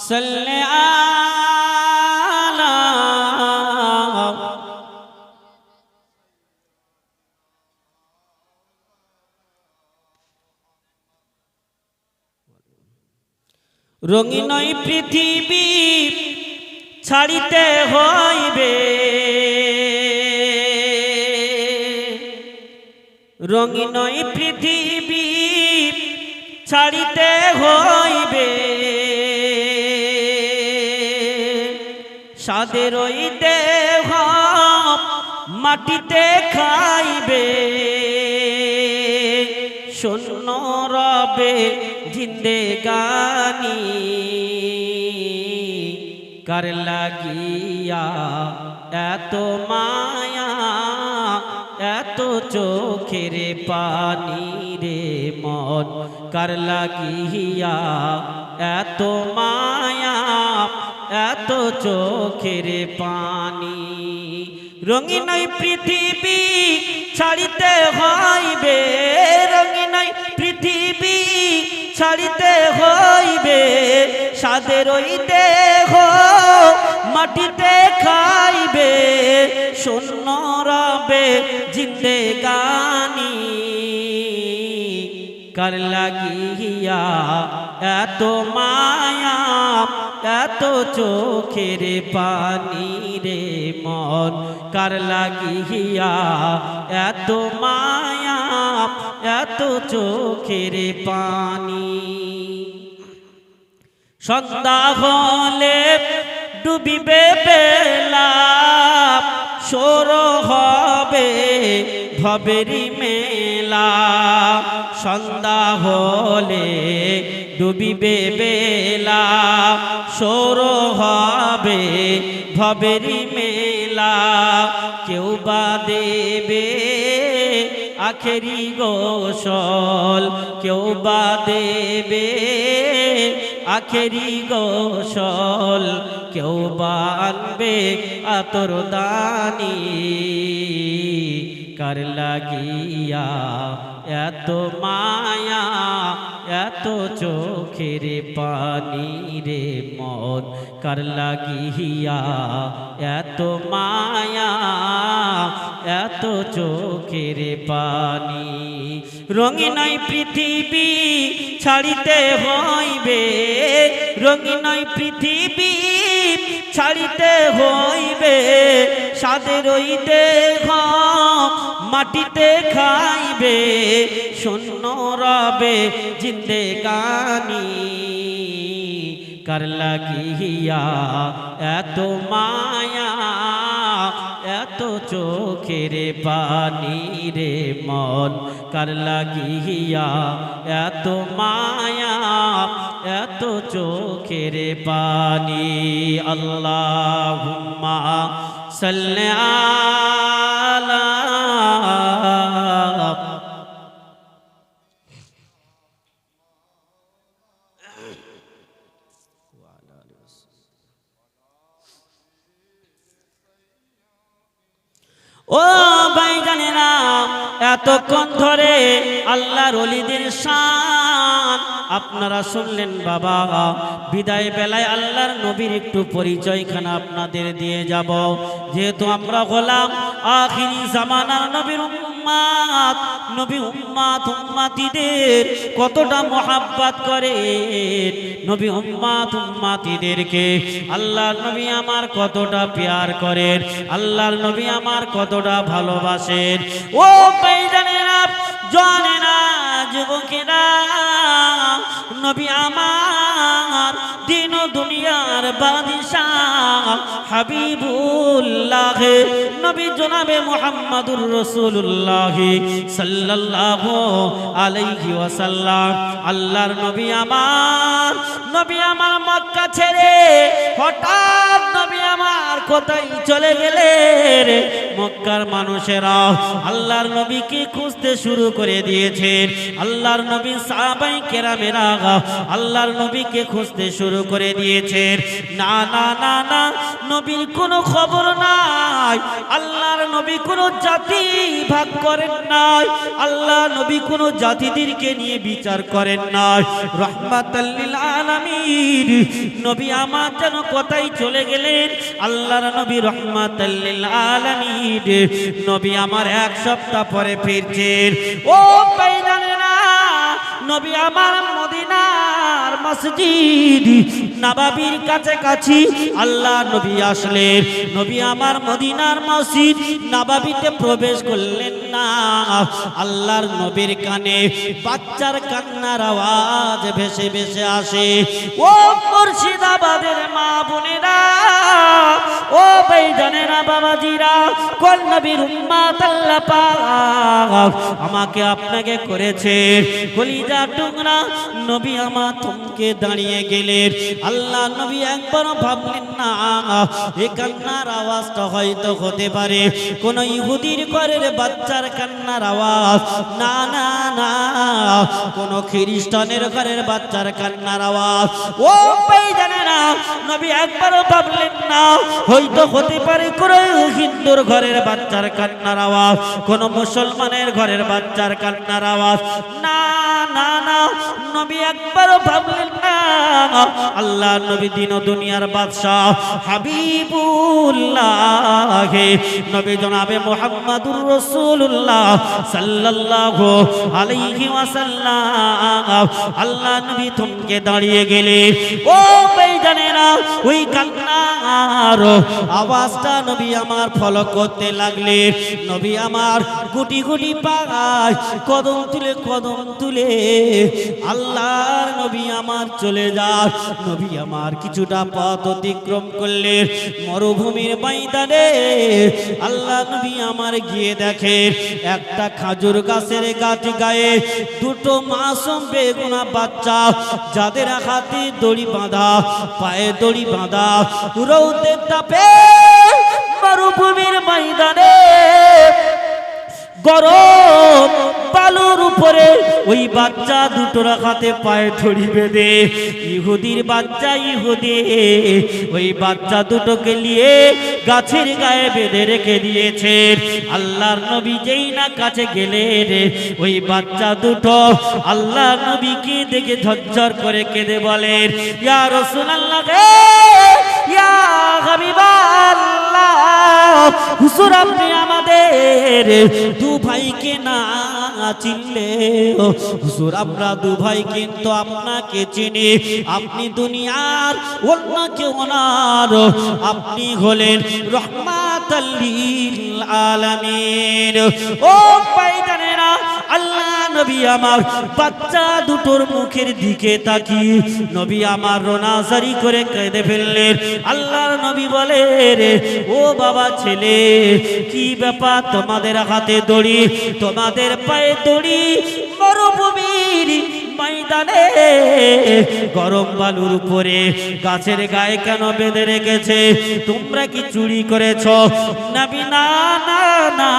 [SPEAKER 1] সাল্লি আলা রঙিন পৃথিবী ছাড়িতে হইবে, রঙিন পৃথিবী ছাড়িতে হইবে, সাদের ওই দেহ মাটিতে খাইবে, শূন্য রবে জিন্দেগানি, কার লাগিয়া এত মায়া এত চোখের পানি রে মন, কার লাগিয়া এত মায়া এত চোখের পানি। রঙিন পৃথিবী ছাড়িতে হইবে, রঙিন পৃথিবী ছাড়িতে হইবে, সাদের ওই দেহ মাটিতে খাইবে, শূন্য রবে জিন্দেগানি, কার লাগিয়া এত মায়া এত চোখের পানি রে মন, কার লাগিয়া এত মায়া এত চোখের পানি। সন্ধ্যা হলে ডুবিবে বেলা, সর হবে ভবেরি মেলা, সন্ধ্যা হলে ডুবিবে বেলা, সর হবে ভবেরি মেলা, কেউ বা দেবে আখেরি গোসল, কেউ বা দেবে আখেরি গোসল, কেউ বা আনবে আতর দানি, কার লাগিয়া এত মায়া এত চোখের পানি রে মন কার লাগিয়া এত মায়া এত চোখের পানি রঙিনাই পৃথিবী ছাড়িতে হইবে রঙিনাই পৃথিবী ছাড়িতে হইবে সাদের ওই দেহ মাটিতে খাইবে শূন্য রবে জিন্দেগানি কার লাগিয়া এত মায়া এত চোখের পানি রে মন কার লাগিয়া এত মায়া এত চোখের পানি আল্লাহুম্মা সাল্লি আলা ও ভাইজানেরা এতক্ষণ ধরে আল্লাহর ওলিদের শান আপনারা শুনলেন বাবা বিদায় বেলায় আল্লাহর নবীর একটু পরিচয়খানা আপনাদের দিয়ে যাব যেহেতু আমরা হলাম আখিরি জামানার নবীর উম্মাত নবী উম্মাতিদের কতটা মোহাব্বত করে নবী উম্মাতিদেরকে আল্লাহর নবী আমার কতটা প্যার করেন আল্লাহর নবী আমার কতটা ভালোবাসেন ও ভাইজানেরা জানেনা যুবকেরা নবী আমার দিন ও দুনিয়ার বাদশাহ হাবিবুল্লাহ নবী জনাবে মুহাম্মদুর রাসূলুল্লাহ সাল্লাল্লাহু আলাইহি ওয়াসাল্লাম আল্লাহর নবী আমার মক্কা ছেড়ে হঠাৎ নবী আমার কোথায় চলে গেলেন মক্কার মানুষেরা আল্লাহর নবীকে খুঁজতে শুরু করে দিয়েছেন আল্লাহর নবী সাহাবায়ে কেরামেরা আল্লাহর নবীকে খুঁজতে শুরু করে দিয়েছেন না না না না নবীর কোনো খবর নাই আল্লাহর নবী কোনো জাতি ভাগ করেন নাই আল্লাহ নবী কোনো জাতিদেরকে নিয়ে বিচার করেন নাই রাহমাতাল লিল আলামিন নবী আমার যেন কোথায় চলে গেলেন আল্লাহর নবী রাহমাতাল লিল আলামিন নবী আমার এক সপ্তাহ পরে ফিরছেন ও ভাইজানেরা নবী আমার মদিনার মসজিদ নববীর কাছাকাছি আল্লাহ নবী আসলেন নবী আমার মদিনার মসজিদ নববীতে প্রবেশ করলেন না আল্লাহর নবীর কানে বাচ্চার কান্নার আওয়াজ ভেসে ভেসে আসে ও মুর্শিদাবাদের মা বোনেরা ও ভাইজানেরা বাবাজিরা কোন নবীর উম্মত আল্লাহ পাক আমাকে আপনাকে করেছে কলিজা টুকরা নবী আমার থমকে দাঁড়িয়ে গেলেন আল্লাহ নবী একবার ভাবলেন না এই কান্নার আওয়াজটা হয়তো হতে পারে কোন ইহুদির ঘরের বাচ্চার কান্নার আওয়াজ না না না কোন খ্রিস্টানের ঘরের বাচ্চার কান্নার আওয়াজ ও ভাইজানেরা নবী একবার ভাবলেন না হয়তো হতে পারে কোন হিন্দুর ঘরের বাচ্চার কান্নার আওয়াজ কোন মুসলমানের ঘরের বাচ্চার কান্নার আওয়াজ না না না নবী একবার ভাবলেন না আল্লাহ নবী দিন ও দুনিয়ার বাদশাহ হাবিবুল্লাহ নবী জনাবে মুহাম্মদুর রাসূলুল্লাহ সাল্লাল্লাহু আলাইহি ওয়াসাল্লাম আল্লাহ নবী থমকে দাঁড়িয়ে গেলেন ও ভাইজানেরা ওই কান্নার আওয়াজটা নবী আমার ফলো করতে লাগলেন নবী আমার গুটি গুটি পায় কদম তুলে আল্লাহর নবী আমার চলে যায় নবী আমার কিছুটা পথ অতিক্রম করলেন মরুভূমির ময়দানে আল্লাহ নবী আমার গিয়ে দেখে একটা খাজুর গাছের গায়ে দুটো মাসুম বেগুনা বাচ্চা যাদের হাতে দড়ি বাঁধা পায়ে দড়ি বাঁধা রৌদের তাপে মরুভূমির ময়দানে গরম বালুর উপরে ওই বাচ্চা দুটোর হাতে পায়ে ধরি বেঁধে ইহুদির বাচ্চা ইহুদি ওই বাচ্চা দুটোকে নিয়ে গাছের গায়ে বেঁধে রেখে দিয়েছে। আল্লাহর নবী যেই না কাছে গেলেন ওই বাচ্চা দুটো আল্লাহর নবীকে দেখে ঝরঝর করে কেঁদে বলেন, ইয়া রাসূলুল্লাহ গে, ইয়া হাবিবাল্লাহ, হুজুর আপনি আমাদের দু ভাইকে না চিনলে, হুজুর আমরা দু ভাই কিন্তু আপনাকে চিনি, আপনি দুনিয়ার অন্য কেউ না, আপনি হলেন রহমাতাল লিল আলামিন। ও ভাইজানেরা, আল্লাহ নবী আমার বাচ্চা দুটোর মুখের দিকে তাকিয়ে নবী আমার রোনাজারি করে কেঁদে ফেললেন। আল্লাহর নবী বলে, রে ও বাবা ছেলে, কি ব্যাপার তোমাদের হাতে দড়ি, তোমাদের পায়ে দড়ি, মরুভূমির ময়দানে গরম বালুর উপরে গাছের গায়ে কেন বেঁধে রেখেছে? তোমরা কি চুরি করেছ? নবী না না না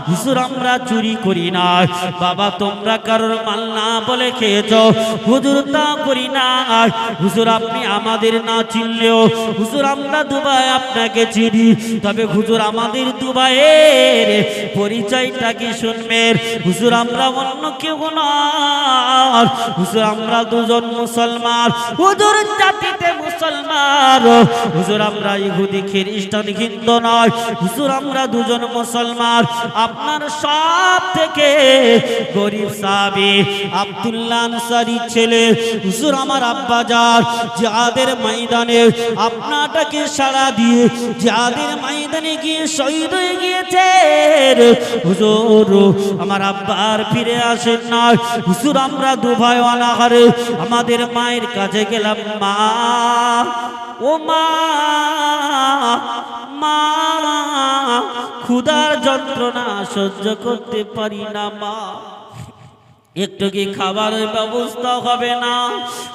[SPEAKER 1] হুজুর আমরা চুরি করি না। বাবা তোমরা কারোর মাল না বলে খেয়েছ? হুজুর তা করি না। হুজুর আপনি আমাদের না চিনলেও হুজুর আমরা দুবাই আপনাকে চিনি, তবে হুজুর আমাদের দুবাইয়ের পরিচয়টা কি শুনবেন? হুজুর আমরা অন্য কেউ না, হুজুর আমরা দুজন মুসলমান, হুজুর জাতিতে মুসলমান, হুজুর আমরা ইহুদি খ্রিস্টান হিন্দু নয়, হুজুর আমরা দুজন মুসলমান। আপনার সব থেকে গরিব সাহাবী আব্দুল্লাহ আনসারী ছেলে, হুজুর আমার আব্বা যান জিহাদের ময়দানে আপনাটাকে সাড়া দিয়ে জিহাদের ময়দানে গিয়ে শহীদ হয়ে গিয়েছে। হুজুর আমার আব্বা আর ফিরে আসেন না। হুজুর আমরা দু ভাই অনাহারে আমাদের মায়ের কাছে গেলাম, মা ও মা, মা ক্ষুধার যন্ত্রণা সহ্য করতে পারি না মা, একটু কি খাবারের ব্যবস্থা হবে না?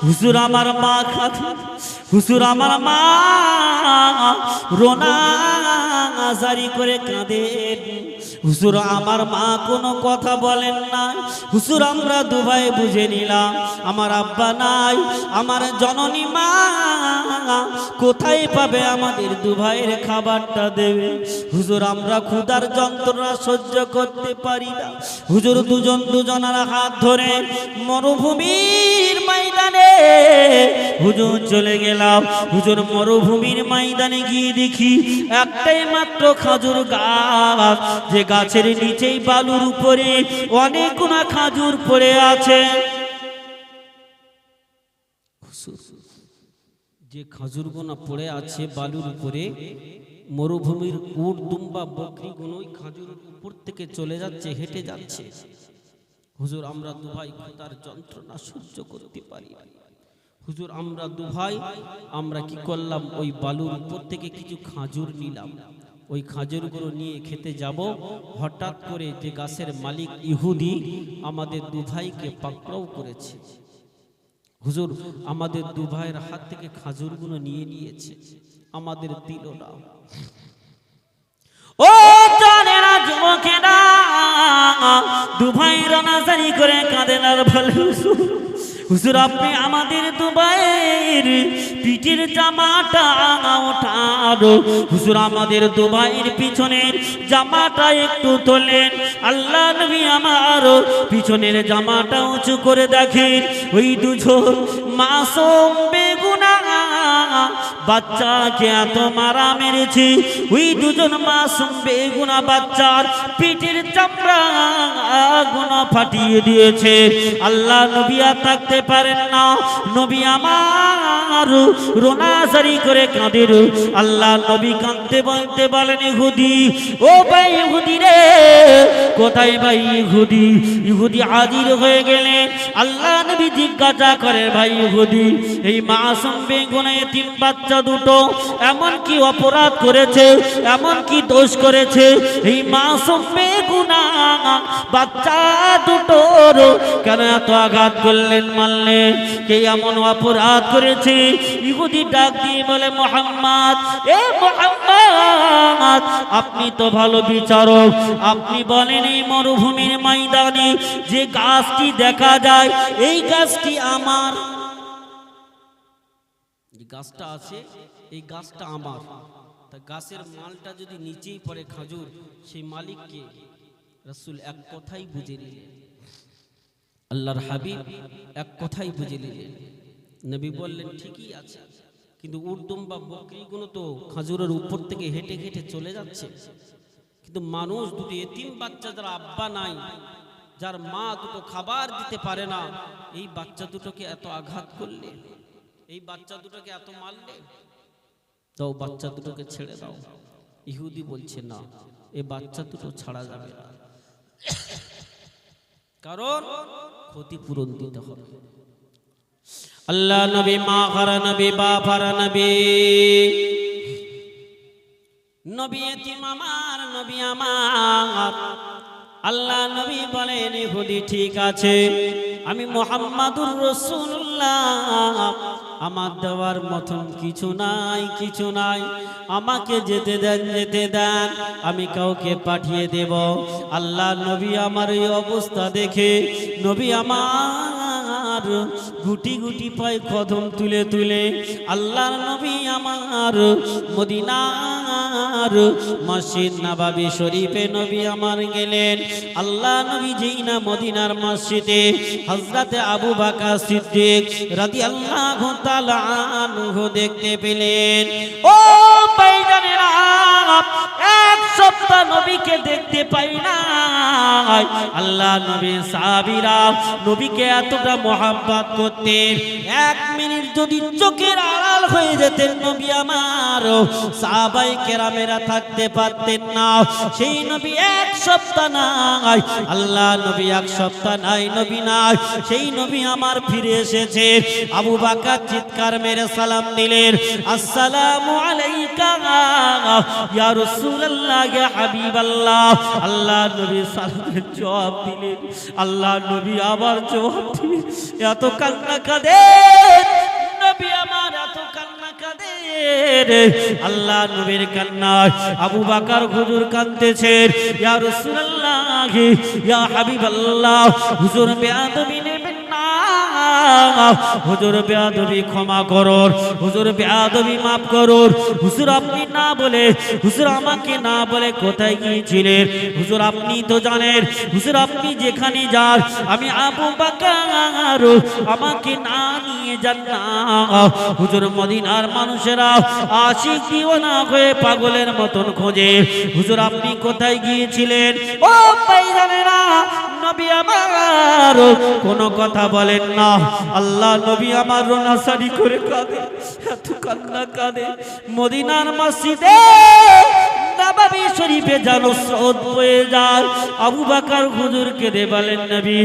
[SPEAKER 1] হুজুর আমার মা খাতে, হুজুর আমার মা রোনা জারি করে কাঁদেন। হুজুর আমার মা কোনো কথা বলেন না। হুজুর আমরা দু ভাই বুঝে নিলাম আমার আব্বা নাই, আমার জননী মা কোথায় পাবে আমাদের দু ভাইয়ের খাবারটা দেবে? হুজুর আমরা ক্ষুধার যন্ত্রণা সহ্য করতে পারি না। হুজুর দুজন দুজনের হাত ধরে মরুভূমির ময়দানে হুজুর চলে গেলাম। হুজুর মরুভূমির ময়দানে গিয়ে দেখি একটাই মাত্র খাজুর গাছ, যে গাছের নিচেই বালুর উপরে অনেকগুলো খাজুর পড়ে আছে। যে খাজুরগুলো পড়ে আছে বালুর উপরে, মরুভূমির উট দুম্বা বকরিগুলো ওই খাজুরের উপর থেকে চলে যাচ্ছে, হেঁটে যাচ্ছে। হুজুর আমরা দু ভাই তার যন্ত্রণা সহ্য করতে পারি। হুজুর আমরা দু ভাই আমরা কি করলাম, ওই বালুর উপর থেকে কিছু খাজুর নিলাম, ওই খাজুরগুলো নিয়ে খেতে যাব। হঠাৎ করে যে গাছের মালিক ইহুদি আমাদের দু ভাইকে পাকড়াও করেছে। হুজুর আমাদের দু ভাইয়ের হাত থেকে খাজুরগুলো নিয়ে নিয়েছে, আমাদের দিল না। ও জানেরা যুবকেরা, দু ভাই রোনাজারি করে কাঁদেন আর বলে, হুজুর আপনি আমাদের দু ভাইয়ের পিঠের জামাটা ওঠানো, হুজুর আমাদের দু ভাইয়ের পিছনের জামাটা একটু তোলেন। আল্লাহ নবী আমার পিছনের জামাটা উঁচু করে দেখেন, ওই দুজন মাসুম বেগুনাহ বাচ্চাকে এত মারা মেরেছে, ওই দুজন মাসুম বেগুনাহ বাচ্চার পিঠের চামড়া গুনা ফাটিয়ে দিয়েছে। আল্লাহ নবী আর থাকতে পারেন না, নবী আমার রোনাজারি করে কাঁদেন। আল্লাহ নবী কাঁদতে বলতে বলেন, ইহুদি ও ভাই ইহুদি রে, কোথায় ভাই ইহুদি? ইহুদি হাজির হয়ে গেলেন। আল্লাহ নবী জিজ্ঞাসা করে, ভাই ইহুদি এই মাসুম বেগুনা এতিম বাচ্চা বাচ্চা দুটো এমন কি অপরাধ করেছে, এমন কি দোষ করেছে, এই মাসুম বেগুনাহ বাচ্চা দুটোর কেন এত আঘাত করলেন, মারলেন? কে এমন অপরাধ করেছে? ইহুদি ডাক দিয়ে বলে, মুহাম্মদ, এ মুহাম্মদ, আপনি তো ভালো বিচারক, আপনি বলেন এই মরুভূমির ময়দানে যে গাছটি দেখা যায় এই গাছটি আমার, যে গাছটা আছে এই গাছটা আমার। তা গাছের মালটা যদি নিচেই পড়ে খাজুর, সেই মালিককে? রাসূল এক কথাই বুঝে নিলেন, আল্লাহর হাবিব এক কথাই বুঝে নিলেন। নবী বললেন, ঠিকই আছে, কিন্তু উর্দুম বা বকরিগুলো তো খাজুরের উপর থেকে হেঁটে হেঁটে চলে যাচ্ছে, কিন্তু মানুষ দুটো এতিম বাচ্চা, যার আব্বা নাই, যার মা দুটো খাবার দিতে পারে না, এই বাচ্চা দুটোকে এত আঘাত করলে, এই বাচ্চা দুটোকে এত মারলে, দাও বাচ্চা দুটোকে ছেড়ে দাও। ইহুদি বলছে, না, এই বাচ্চা দুটো ছাড়া যাবে না, কারণ ক্ষতিপূরণ দিতে হবে। আল্লাহ নবী, মা হারা নবী, বাপ হারা নবী, নবী এতিম আমার, নবী আমার। আল্লাহ নবী বলেন, ইহুদি ঠিক আছে, আমি মুহাম্মাদুর রাসূলুল্লাহ, আমার দেওয়ার মতন কিছু নাই, কিছু নাই, আমাকে যেতে দেন, যেতে দেন, আমি কাউকে পাঠিয়ে দেব। আল্লাহ নবী আমার এই অবস্থা দেখে, নবী আমার গুটি গুটি পায় কদম তুলে তুলে আল্লাহর নবী আমার মদিনার মসজিদ নববী শরীফে নবী আমার গেলেন। আল্লাহ নবী যেই না মদিনার মসজিদে হযরতে আবু বকর সিদ্দিক রাদিয়াল্লাহু তাআলা আনহু দেখতে পেলেন। ও ভাইজানেরা, এক সপ্তাহ নবীকে দেখতে পাই না। আল্লাহ নবী সাহাবীরা নবীকে এতটা মহব্বত করতেন, এক মিনিট যদি চোখের আড়াল হয়ে যেতেন নবী আমার, সাহাবায়ে কেরামেরা থাকতে পারতেন না। সেই নবী এক সপ্তাহ নাই, আল্লাহ নবী এক সপ্তাহ নাই, নবী নাই, সেই নবী আমার ফিরে এসেছে। আবু বকর চিৎকার মেরে সালাম দিলেন, আসসালামু আলাইকা ইয়া রাসূলুল্লাহ, ইয়া হাবিবাল্লাহ। আল্লাহ নবী সালামের জবাব দিলেন, আল্লাহ নবী আবার জবাব দিলেন, এত কান্না কাঁদেন নবী আমার, এত কান্না কাঁদেন। আল্লাহ নবীর কান্নায় আবু বকর হুজুর কাঁদতেছেন, ইয়া রাসূলুল্লাহ, ইয়া হাবিবাল্লাহ, হুজুর বেয়াদবি নেবেন না, হুজুর বেয়াদবি ক্ষমা করুন, হুজুর বেয়াদবি মাফ করুন। হুজুর আপনি না বলে, হুজুর আমাকে না বলে কোথায় গিয়েছিলেন? হুজুর আপনি তো জানেন, হুজুর আপনি যেখানে যান আমি আবু বকর, আমাকে না নিয়ে যান না। হুজুর মদিনার মানুষেরা আশিক দিওয়ানা হয়ে পাগলের মতন খোঁজে, হুজুর আপনি কোথায় গিয়েছিলেন? ও ভাইজানেরা, নবী আমার কোনো কথা বলেন না। আল্লাহ নবী আমার রোনাসারি করে কাঁদে, এত কান্না কাঁদে। মদিনার মসজিদে নববী শরীফে যেন স্রোত বয়ে যায়। আবু বকর হুজুর কেঁদে বলেন, নবী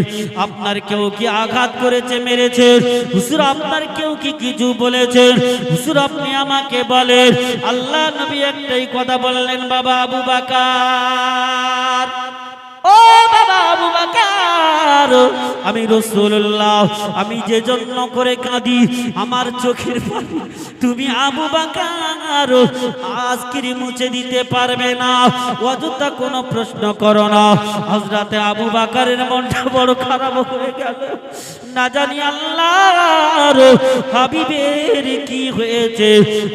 [SPEAKER 1] আপনার কেউ কি আঘাত করেছে, মেরেছে? হুজুর আপনার কেউ কি কিছু বলেছে? হুজুর আপনি আমাকে বলেন। আল্লাহ নবী একটাই কথা বললেন, বাবা আবু বকর, ও বাবা আবু বকর, আমি রাসূলুল্লাহ, আমি যে জন্য করে কাঁদি আমার চোখের পানি তুমি আবু বকর আজকের মুছে দিতে পারবে না, অযথা কোনো প্রশ্ন করো না। হযরতে আবু বকরের মনটা বড় খারাপ হয়ে গেল, না জানি আল্লাহর হাবিবের কি হয়েছে।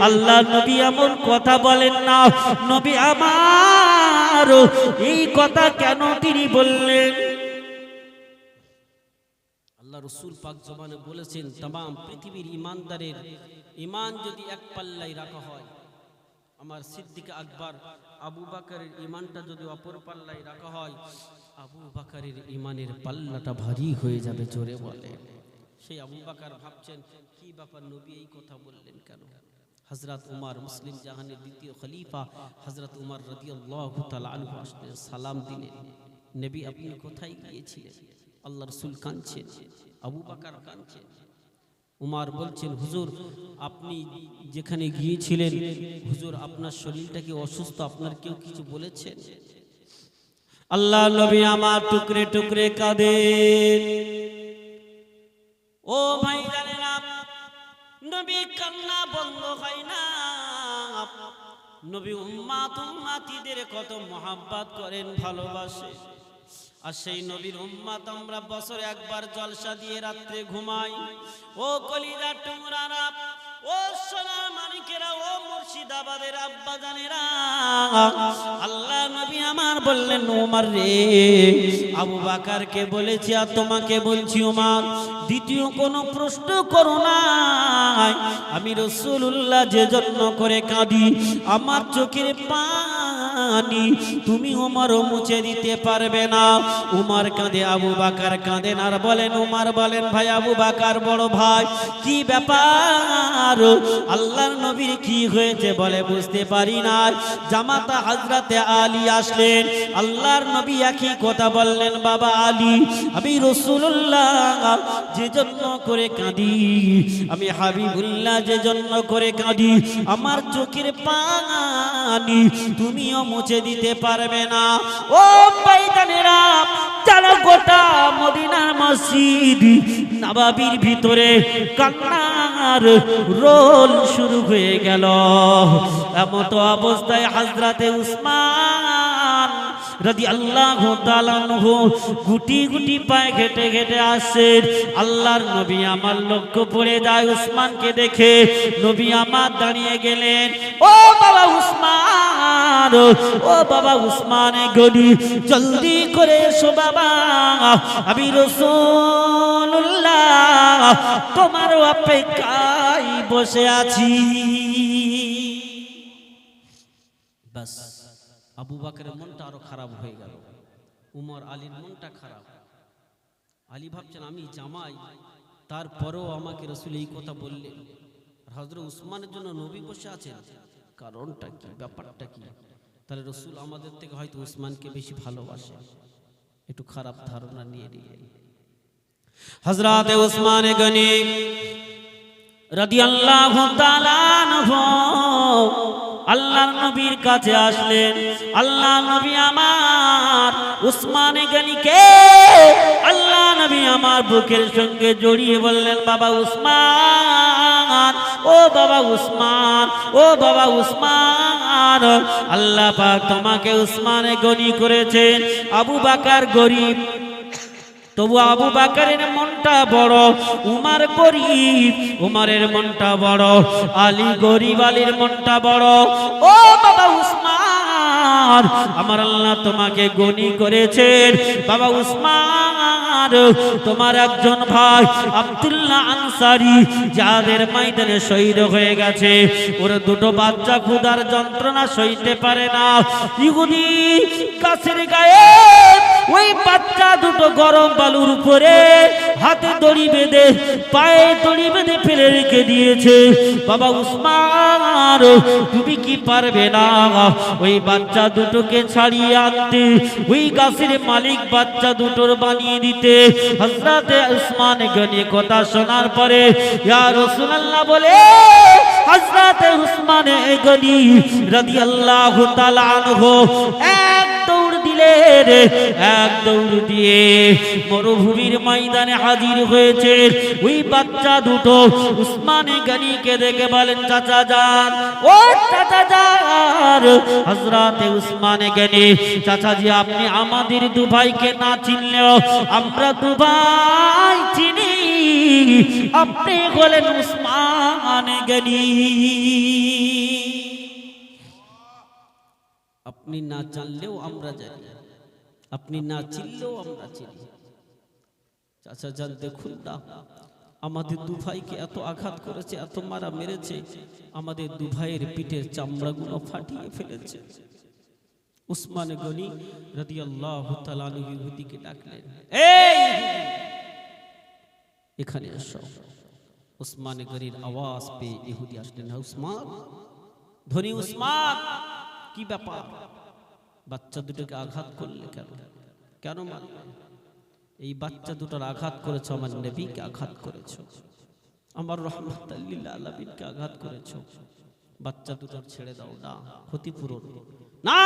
[SPEAKER 1] আল্লাহ নবী এমন কথা বলেন না, নবী আমার এই কথা কেন তিনি বললেন? আল্লাহ রাসূল পাক জবানে বলেছেন, तमाम পৃথিবীর ইমানদারের ঈমান যদি এক পাল্লায় রাখা হয়, আমার সিদ্দিক আকবর আবু বকরের ঈমানটা যদি অপর পাল্লায় রাখা হয়, আবু বকরের ঈমানের পাল্লাটা ভারী হয়ে যাবে। জোরে বলে। সেই আবু বকর ভাবছেন, কি ব্যাপার নবী এই কথা বললেন কেন? হযরত উমর, মুসলিম জাহানের দ্বিতীয় খলিফা হযরত উমর রাদিয়াল্লাহু তাআলা আনহু আসলে সালাম দিলেন, নবী আপনি কোথায় গিয়েছিলেন? আল্লাহ রাসূল কাঁদছেন, আবু বকর কাঁদছেন। উমার বলছেন, হুজুর আপনি যেখানে গিয়েছিলেন, হুজুর আপনার শরীরটা কি অসুস্থ, আপনার কেউ কিছু বলেছেন? আল্লাহ নবী আমার টুকরে টুকরে কাঁদেন। ও ভাই জানেনা, নবী কান্না বন্ধ হয় না। নবী উম্মাতিদের কত মহাব্বত করেন, ভালোবাসে। আর সেই নবীর উম্মাত আমরা বছরে একবার জলসা দিয়ে রাত্রে ঘুমাই। ও কলিজার টুকরারা, ও সোনার মানিকেরা, ও মুর্শিদাবাদের আব্বা জানেরা, আল্লাহ নবী আমার বললেন, ওমর রে, আবু বকরকে বলেছি আর তোমাকে বলছি, ওমর দ্বিতীয় কোনো প্রশ্ন করো না। আমি রাসূলুল্লাহ যে জন্য করে কাঁদি, আমার চোখের পানি তুমি ওমরও মুছে দিতে পারবে না। উমর কাঁদে, আবু বকর কাঁদেন আর বলেন, উমর বলেন, ভাই আবু বকর বড় ভাই, কি ব্যাপার, আল্লাহর নবীর কি হয়েছে? বলে, বুঝতে পারি না। জামাতা হযরতে আলী আসলেন, আল্লাহর নবী একই কথা বললেন, বাবা আলী, আমি রাসূলুল্লাহ যে জন্য করে কাঁদি, আমি হাবিবুল্লাহ যে জন্য করে কাঁদি, আমার চোখের পানি তুমিও মুছে দিতে পারবে না। ও ভাইজানেরা, যারা গোটা মদিনার মসজিদ নববীর ভিতরে কান্নার রোল শুরু হয়ে গেল। এমত অবস্থায় হযরতে উসমান রাদিয়াল্লাহু তাআলা আনহু গুটি গুটি পায়ে ঘেটে ঘেটে আসেন। আল্লাহর নবী আমার লক্ষ্য পড়ে যায় উসমানকে দেখে। নবী আমার দাঁড়িয়ে গেলেন, ও বাবা উসমান, ও বাবা উসমান গনি, জলদি করে এসো বাবা, আমি রাসূলুল্লাহ তোমার অপেক্ষায় বসে আছি। বাস, আবু বকরের মনটা আরো খারাপ হয়ে গেল, উমর আলীর মনটা খারাপ। আলী ভাবছেন, আমি জামাই, তারপরেও আমাকে রাসূল এই কথা বললেন, হযরত উসমানের জন্য নবী বসে আছেন, কারণটা কি, ব্যাপারটা কি? তাহলে রাসূল আমাদের থেকে হয়তো উসমানকে বেশি ভালোবাসে, একটু খারাপ ধারণা নিয়ে নিলেন। হযরত উসমান গনি রাদিয়াল্লাহু তাআলা আনহু আল্লাহর নবীর কাছে আসলেন। আল্লাহ নবী আমার উসমান গনিকে আল্লাহ নবী আমার বুকের সঙ্গে জড়িয়ে বললেন, বাবা উসমান, ও বাবা উসমান, ও বাবা উসমান, আল্লাহ পাক তোমাকে উসমান গনি করেছেন। আবু বকর গরিব, তবু আবু বকরের মনটা বড়, উমর গরিব, উমরের মনটা বড়, আলী গরিব, আলীর মনটা বড়। ও বাবা উসমান, আমার আল্লাহ তোমাকে গনি করেছেন। বাবা উসমান, তোমার একজন ভাই আব্দুল্লাহ আনসারী যাদের ময়দানে শহীদ হয়ে গেছে, ওর দুটো বাচ্চা ক্ষুধার যন্ত্রণা সইতে পারে না, ইহুদি গাছের গায়ে ওই বাচ্চা দুটো গরম বালুর উপরে হাতে দড়ি বেঁধে, পায়ে দড়ি বেঁধে ফেলে রেখে দিয়েছে। বাবা উসমান, তুমি কি পারবে না ওই বাচ্চা দুটোকে ছাড়িয়ে আনতে, ওই গাছের মালিক বাচ্চা দুটোর বানিয়ে দিতে? হযরতে উসমান গনি কথা শোনার পরে, ইয়া রাসূলুল্লাহ বলে হযরতে উসমান গনি রাদিয়াল্লাহু তাআলা আনহু এক দৌড় দিলেন, এক দৌড় দিয়ে মরুভূমির ময়দানে হাজির হয়েছে। ওই বাচ্চা দুটো উসমান গনিকে দেখে বলেন, চাচা যান, ও চাচা যান। হযরতে উসমান গনি, চাচাজি আপনি আমাদের দু ভাইকে না চিনলেও আমরা দু ভাই চিনি, আপনি বলেন উসমান গনি। আপনি না জানলেও আমরা জানি, আপনি না চিনলেও আমরা চিনি। চাচা জান, দেখুন না, আমাদের দু ভাইকে এত আঘাত করেছে, এত মারা মেরেছে, আমাদের দু ভাইয়ের পিঠের চামড়াগুলো ফাটিয়ে ফেলেছে। উসমান গনি রাদিয়াল্লাহু তাআলা আনহু ইহুদিকে ডাকলেন, এই এখানে এসো। উসমান গনির আওয়াজ পেয়ে ইহুদি আসলেন, উসমান, ধনী উসমান, কি ব্যাপার, বাচ্চা দুটোকে আঘাত করলে কেন? কেন মারলে? এই বাচ্চা দুটোর আঘাত করেছো, আমার নবীকে আঘাত করেছো। আমার রহমাতুল লিল আলামিনকে আঘাত করেছো, বাচ্চা দুটো ছেড়ে দাও না, ক্ষতিপূরণ না।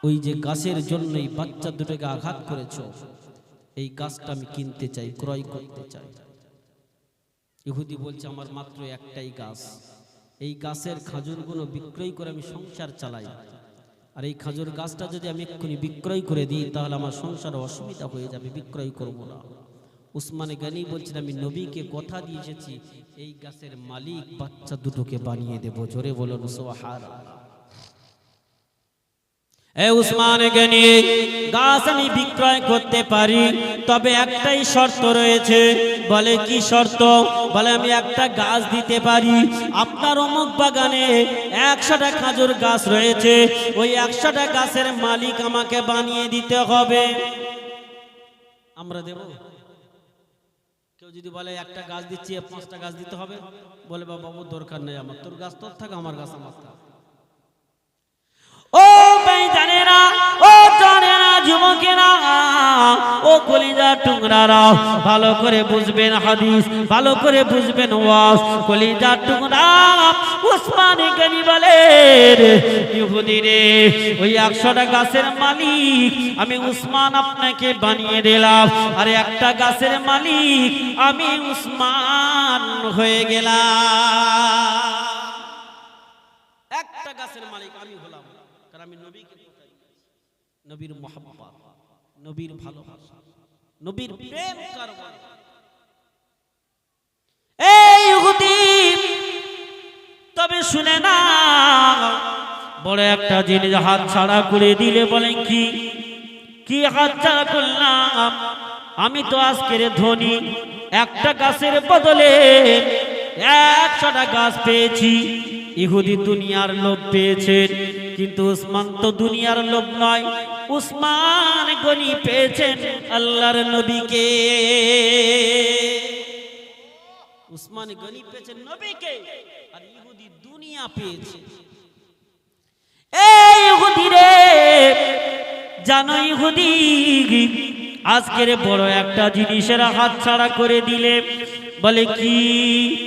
[SPEAKER 1] ওই যে গাছের জন্যই বাচ্চা দুটোকে আঘাত করেছো, এই গাছটা আমি কিনতে চাই, ক্রয় করতে চাই। ইহুদি বলছে আমার মাত্র একটাই গাছ, এই গাছের খাজুরগুলো বিক্রয় করে আমি সংসার চালাই, আর এই খাজুর গাছটা যদি আমি এক্ষুনি বিক্রয় করে দিই তাহলে আমার সংসারে অসুবিধা হয়ে যাবে, বিক্রয় করব না। উসমানে গনি বলছেন আমি নবীকে কথা দিয়ে এসেছি, এই গাছের মালিক বাচ্চা দুটোকে বানিয়ে দেব। জোরে বলুন সুবহানাল্লাহ। এ উসমানে গনি, গাছ আমি বিক্রয় করতে পারি, তবে একটাই শর্ত রয়েছে। বলে কি শর্ত? বলে আমি একটা গাছ দিতে পারি, আপনার অমুক বাগানে 100টা খাজুর গাছ রয়েছে, ওই 100টা গাছের মালিক আমাকে বানিয়ে দিতে হবে। আমরা দেব? কেউ যদি বলে একটা গাছ দিচ্ছি 5টা গাছ দিতে হবে, বলে বাবা দরকার নেই আমার, তোর গাছ তোর থাক, আমার গাছ আমার থাক। ও ভাই জানেরা, ও জানেরা, যুবকেরা, ও কলিজার টুকরারা, ভালো করে বুঝবেন হাদিস, ভালো করে বুঝবেন ওয়াজ। কলিজার টুকরা উসমানে গনি বলেন ইহুদি রে, ওই 100টা গাছের মালিক আমি উসমান আপনাকে বানিয়ে দিলাম, আর একটা গাছের মালিক আমি উসমান হয়ে গেলাম। একটা গাছের মালিক আমি হলাম, কারণ আমি নবীকে, নবীর মুহাব্বত, নবীর ভালোবাসা, নবীর প্রেম করব। এই ইহুদি তবে শুনে না, বড় একটা জিনিস হাত ছাড়া করে দিলে। বলেন কি? কি হাত ছাড়া করলাম? আমি তো আজকের ধনী, একটা গাছের বদলে 100টা গাছ পেয়েছি। ইহুদি দুনিয়ার লোভ পেয়েছেন, কিন্তু উসমান তো দুনিয়ার লোভ নয়, উসমান গনি পেয়েছেন আল্লাহর নবীকে। উসমান গনি পেয়েছেন নবীকে, আর ইহুদি দুনিয়া পেয়েছে। এই ইহুদি রে, জানো ইহুদি আজকের বড় একটা জিনিসের হাত ছাড়া করে দিলে। বলে কি?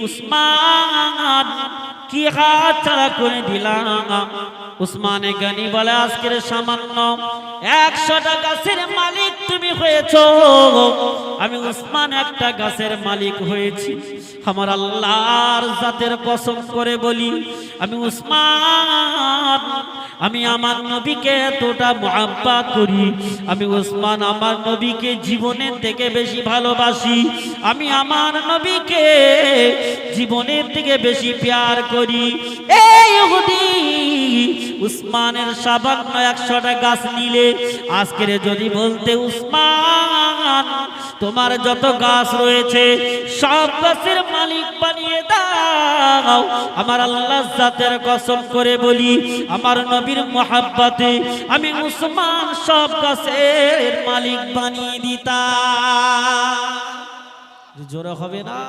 [SPEAKER 1] উসমান কি হাত ছাড়া করে দিলাম? উসমানে গনি বলে আজকের সামান্য 100টা গাছের মালিক তুমি হয়েছো, আমি উসমান একটা গাছের মালিক হয়েছি। আমার আল্লাহর জাতের কসম করে বলি, আমি উসমান, আমি আমার নবীকে এতটা মুহাব্বত করি, আমি উসমান আমার নবীকে জীবনের থেকে বেশি ভালোবাসি, আমি আমার নবীকে জীবনের থেকে বেশি প্যার করি। এই ইহুদি উসমানের সামান্য 100টা গাছ নিলে, আজকের যদি বলতে উসমান তোমার যত গাছ রয়েছে সব গাছের মালিক বানিয়ে দাও, আমার আল্লাহর জাতের কসম করে বলি, আমার নবীর মুহাব্বতে আমি উসমান সব গাছের মালিক বানিয়ে দিতাম। জোরে হবে না?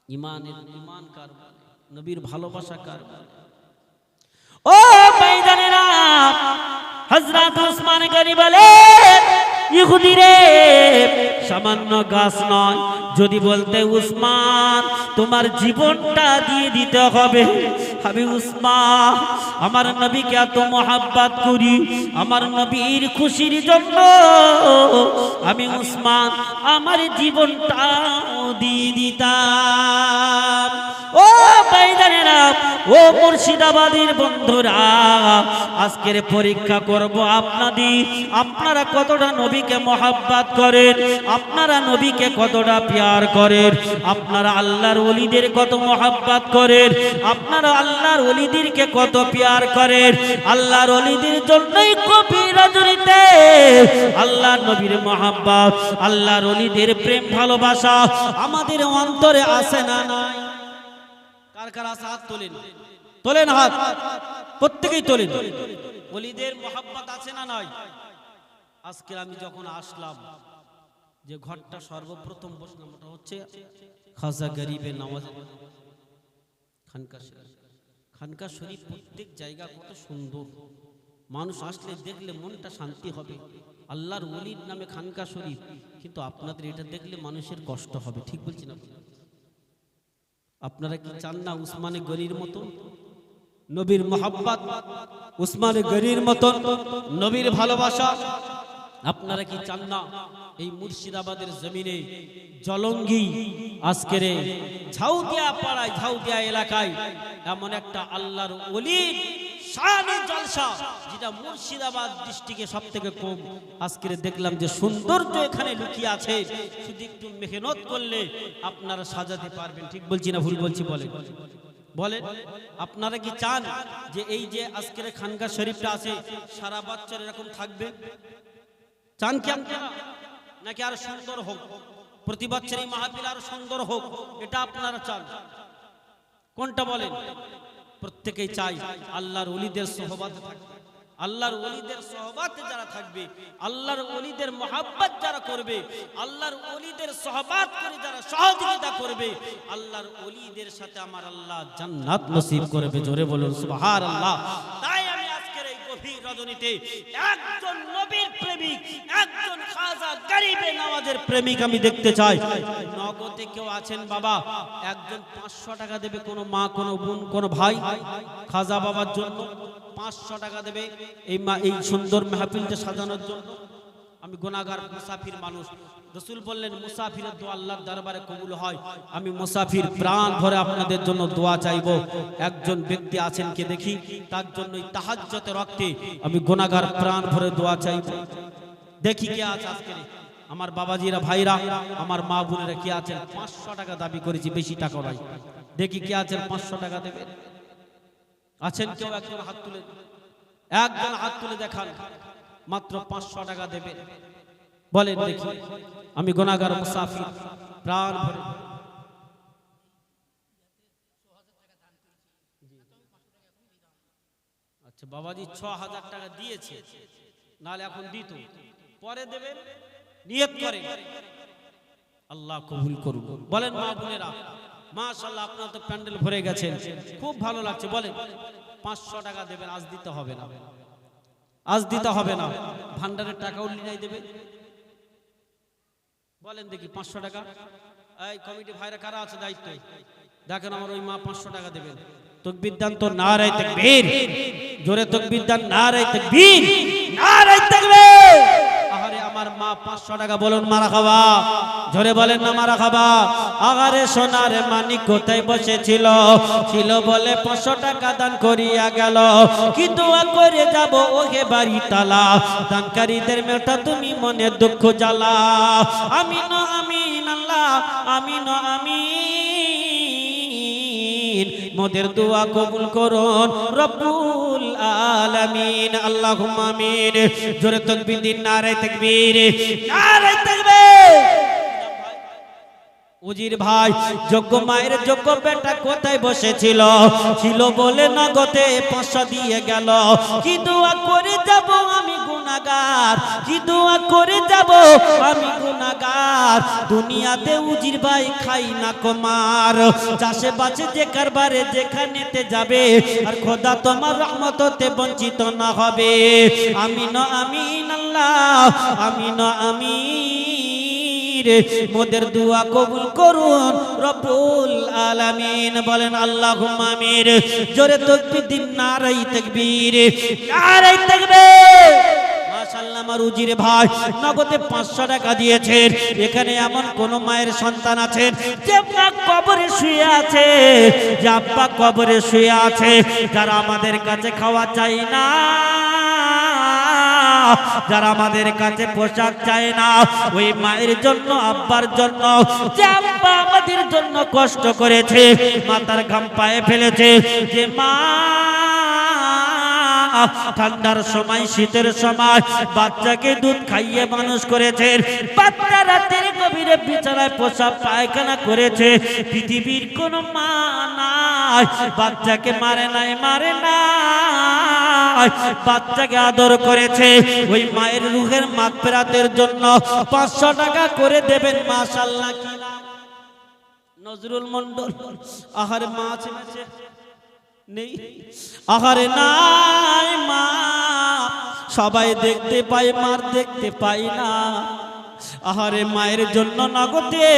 [SPEAKER 1] ইমানের ইমান কার? নবীর ভালোবাসা কার? ও ভাইজানেরা, হযরত উসমান গনি বলে ইহুদি রে, সামান্য গাছ নয়, যদি বলতে উসমান তোমার জীবনটা দিয়ে দিতে হবে, আমি উসমান আমার নবীকে এত মুহাব্বত করি, আমার নবীর খুশির জন্য আমি উসমান আমার জীবনটাও দিয়ে দিতাম। ও ভাইজানেরা, ও মুর্শিদাবাদের বন্ধুরা, আজকের পরীক্ষা করব আপনাদের, আপনারা কতটা নবীকে মুহাব্বত করেন, আপনারা নবীকে কতটা প্যার করেন, আপনারা আল্লাহর ওলিদের কত মুহাব্বত করেন, আপনারা আল্লাহর ওলিদেরকে কত প্যার করেন। আল্লাহর ওলিদের জন্যই কবি রজনীতে আল্লাহর নবীর মুহাব্বত, আল্লাহর ওলিদের প্রেম ভালোবাসা আমাদের অন্তরে আছে না নাই? কার কার আছে? হাত তোলেন, তোলেন হাত, প্রত্যেকেই তোলেন। ওলিদের মুহাব্বত আছে না নাই? আজকে আমি যখন আসলাম, যে ঘরটা সর্বপ্রথম বসলাম ওটা হচ্ছে খাজা গরিবে নওয়াজ খানকা শরীফ। খানকা শরীফ প্রত্যেক জায়গা কত সুন্দর, মানুষ আসলে দেখলে মনটা শান্তি হবে, আল্লাহর ওলির নামে খানকা শরীফ, কিন্তু আপনাদের এটা দেখলে মানুষের কষ্ট হবে। ঠিক বলছি না? আপনারা কি চান না উসমানে গনির মতন নবীর মোহাব্বত, উসমানে গনির মতন নবীর ভালোবাসা? আপনারা কি চান না এই মুর্শিদাবাদের জমিনে জলঙ্গি আজকের ঝাউদিয়া পাড়ায়, ঝাউদিয়া এলাকায় এমন একটা আল্লাহর ওলির শানে জলসা, যেটা মুর্শিদাবাদ ডিস্ট্রিক্টে সব থেকে কম। আজকে দেখলাম যে সৌন্দর্য এখানে লুকিয়ে আছে, শুধু একটু মেহনত করলে আপনারা সাজাতে পারবেন। ঠিক বলছি না ভুল বলছি? বলেন বলেন, আপনারা কি চান যে এই যে আজকের খানকা শরীফটা আছে সারা বছর এরকম থাকবে? চান কি আপনারা? নাকি আরো সুন্দর হোক, প্রতি বছর এই মাহফিল আরো সুন্দর হোক, এটা আপনারা চান? কোনটা বলেন? প্রত্যেকেই চাই আল্লাহর ওলিদের সোহবাতে থাকবে, আল্লাহর ওলিদের সোহবাতে যারা থাকবে, আল্লাহর ওলিদের মহাব্বত যারা করবে, আল্লাহর ওলিদের সোহবাত করে যারা সহযোগিতা করবে, আল্লাহর ওলিদের সাথে আমার আল্লাহ জান্নাত নসিব করবে। জোরে বলুন সুবহানাল্লাহ। তাই আমি আজকের এই গভীর রজনীতে একজন নবীর প্রেমিক, একজন খাজা গরিবে নওয়াজের প্রেমিক আমি দেখতে চাই। নগদে কেউ আছেন বাবা? একজন 500 টাকা দেবে, কোনো মা, কোনো বোন, কোনো ভাই খাজা বাবার জন্য 500 টাকা দেবে এই সুন্দর মাহফিলটা সাজানোর জন্য। আমি গুনাহগার মুসাফির মানুষ, রাসূল বললেন মুসাফিরের দোয়া আল্লাহর দরবারে কবুল হয়। আমি মুসাফির প্রাণ ভরে আপনাদের জন্য দোয়া চাইবো। একজন ব্যক্তি আছেন কে দেখি, তার জন্য তাহাজ্জুদের ওয়াক্তে আমি গুনাহগার প্রাণ ভরে দোয়া চাইবো। দেখি কে আছে আজকে আমার বাবাজিরা, ভাইরা, আমার মা বোনেরা কে আছেন? 500 টাকা দাবি করেছি, বেশি টাকা নয়। দেখি কে আছেন 500 টাকা দেবেন? আছেন কেউ? একজন হাত তুলে, একজন হাত তুলে দেখান, মাত্র 500 টাকা দেবেন। বলেন দেখি, আমি গুনাহগার মুসাফির প্রাণ ভরে। আচ্ছা বাবাজি 6000 টাকা দিয়েছে, নাহলে এখন দিত, পরে দেবেন, নিয়ত করে। আল্লাহ কবুল করুন। বলেন মা বোনেরা, মাশাআল্লাহ আপনারা তো প্যান্ডেল ভরে গেছেন, খুব ভালো লাগছে। বলেন 500 টাকা দেবেন, আজ দিতে হবে না, আজ দিতে হবে না, ভান্ডারের টাকা উল্লিয়ে দেবে। বলেন দেখি 500 টাকা। এই কমিটি ভাইরা কারা আছে দায়িত্ব, দেখেন আমার ওই মা 500 টাকা দেবেন। তাকবীর দান তো, নারে তাকবীর, জোরে তাকবীর দান, নারে তাকবীর, নারে তাকবীর। আহারে আমার মা 500 টাকা, বলুন মারহাবা, জোরে বলেন না মারহাবা। আগারে সোনার মানিক কোথায় বসেছিল, ছিল বলে 500 টাকা দান করিয়া গেল। কি দোয়া করে যাব ওহে বাড়ি তালা, দানকারীদের মেটা তুমি মনে দুঃখ জ্বালা। আমিন আমিন আল্লাহ, আমিন আমিন, মোদের দোয়া কবুল করুন রব্বুল আলামিন। আল্লাহুম্মা আমিন। জোরে তাকবীর দিন, নারে তাকবীর, নারে তাকবীর। উজির ভাই, যোগ্য মায়ের যোগ্য বেটা কোথায় বসেছিল, ছিল বলে নগদে 500 দিয়ে গেল। কি দোয়া করে যাব আমি গুনাহগার, কি দোয়া করে যাব আমি গুনাহগার। দুনিয়াতে উজির ভাই খাই না কমার, চাষে বাসে যে কারবারে যেখানেতে যাবে, আর খোদা তোমার রহমততে বঞ্চিত না হবে। আমিন আমিন আল্লাহ, আমিন আমিন, মোদের দোয়া কবুল করুন রব্বুল আলামিন। বলেন আল্লাহুম্মা আমিন। জোরে তাকবীর দিন, নারে তাকবীর, নারে তাকবীর। মাশাআল্লাহ আমার উজির ভাই নগদে 500 টাকা দিয়েছেন। এখানে এমন কোন মায়ের সন্তান আছেন যে মা কবরে শুয়ে আছে, যে আব্বা কবরে শুয়ে আছে, যারা আমাদের কাছে খাওয়া চাই না, যারা আমাদের কাছে পোশাক চায় না, ওই মায়ের জন্য, আব্বার জন্য, যে আব্বা আমাদের জন্য কষ্ট করেছে, মাথার ঘাম পায়ে ফেলেছে, যে মা ঠান্ডার সময়, শীতের সময় বাচ্চাকে দুধ খাইয়ে মানুষ করেছেন, বাচ্চা রাতের গভীরে বিছানায় প্রসাব পায়খানা করেছে। পৃথিবীর কোন মা নাই বাচ্চাকে মারে নাই, মারে নাই, বাচ্চাকে আদর করেছে। ওই মায়ের রুহের মাগফিরাতের জন্য 500 টাকা করে দেবেন। মাশাআল্লাহ। কি নাম? নজরুল মন্ডল। আহারে মা আছে, নেই, আহারে নাই মা, সবাই দেখতে পায় মার দেখতে পাই না। আহারে মায়ের জন্য নগদে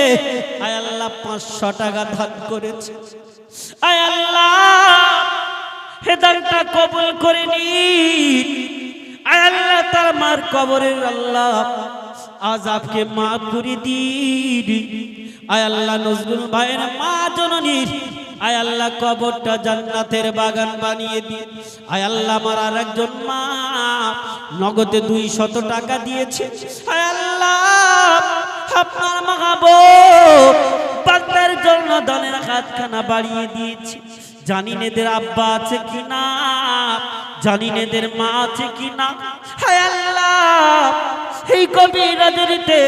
[SPEAKER 1] আয় আল্লাহ 500 টাকা দান করেছে। আয় আল্লাহ হে দানটা কবুল করে নিন। আয় আল্লাহ তার মার কবরের আল্লাহ আযাবকে মাফ করে দিন। আয় আল্লাহ নজরুল ভাইয়ের মা জননীর আয় আল্লাহ কবরটা জান্নাতের বাগান বানিয়ে দিন। আয় আল্লাহ আমার আরেকজন মা নগদে 200 টাকা দিয়েছে। আয় আল্লাহ আপনার মাহবুব বান্দার জন্য দানের হাতখানা বাড়িয়ে দিয়েছে। জানি না এদের আব্বা আছে কিনা, জানি না এদের মা আছে কিনা। হায় আল্লাহ এই গভীর রাত্রিতে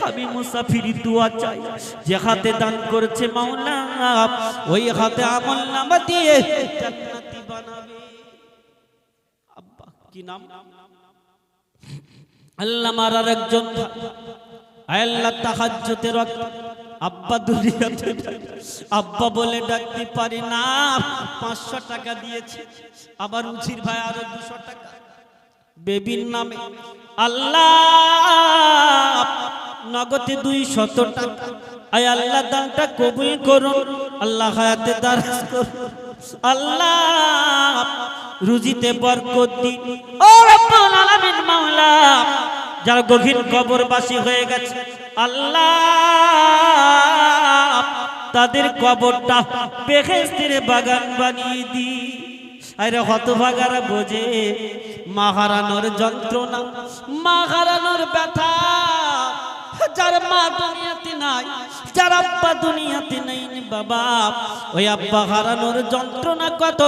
[SPEAKER 1] আমি মুসাফিরি দোয়া চাই, যে হাতে দান করেছে মাওলা ওই হাতে আমলনামা দিয়ে জান্নাতি বানাবে। আব্বা কি নাম? আল্লাহ মারার একজন আল্লাহ তাহাজ্জুদের ওয়াক্ত আব্বা দুনিয়াতে আব্বা বলে ডাকতে পারি না, 500 টাকা দিয়েছে। আবার উজির ভাই আরো 200 টাকা বেবির নামে। আল্লাহ নগদে 200 টাকা আয় আল্লাহ দানটা কবুল করুন। আল্লাহ হায়াতে দারাজ করুন। আল্লাহ রুজিতে বরকত দিন। ও রব্বুল আলামিন মাওলা যারা গভীর কবরবাসী হয়ে গেছে আল্লাহ তাদের কবরটা বেহেশতের বাগান বানিয়ে দি। আরে হতভাগারা বোঝে মা হারানোর যন্ত্রণা, মা হারানোর ব্যথা। যার মা দুনিয়াতে নাই, যার আব্বা দুনিয়াতে নেই বাবা, ওই আব্বা হারানোর যন্ত্রণা কত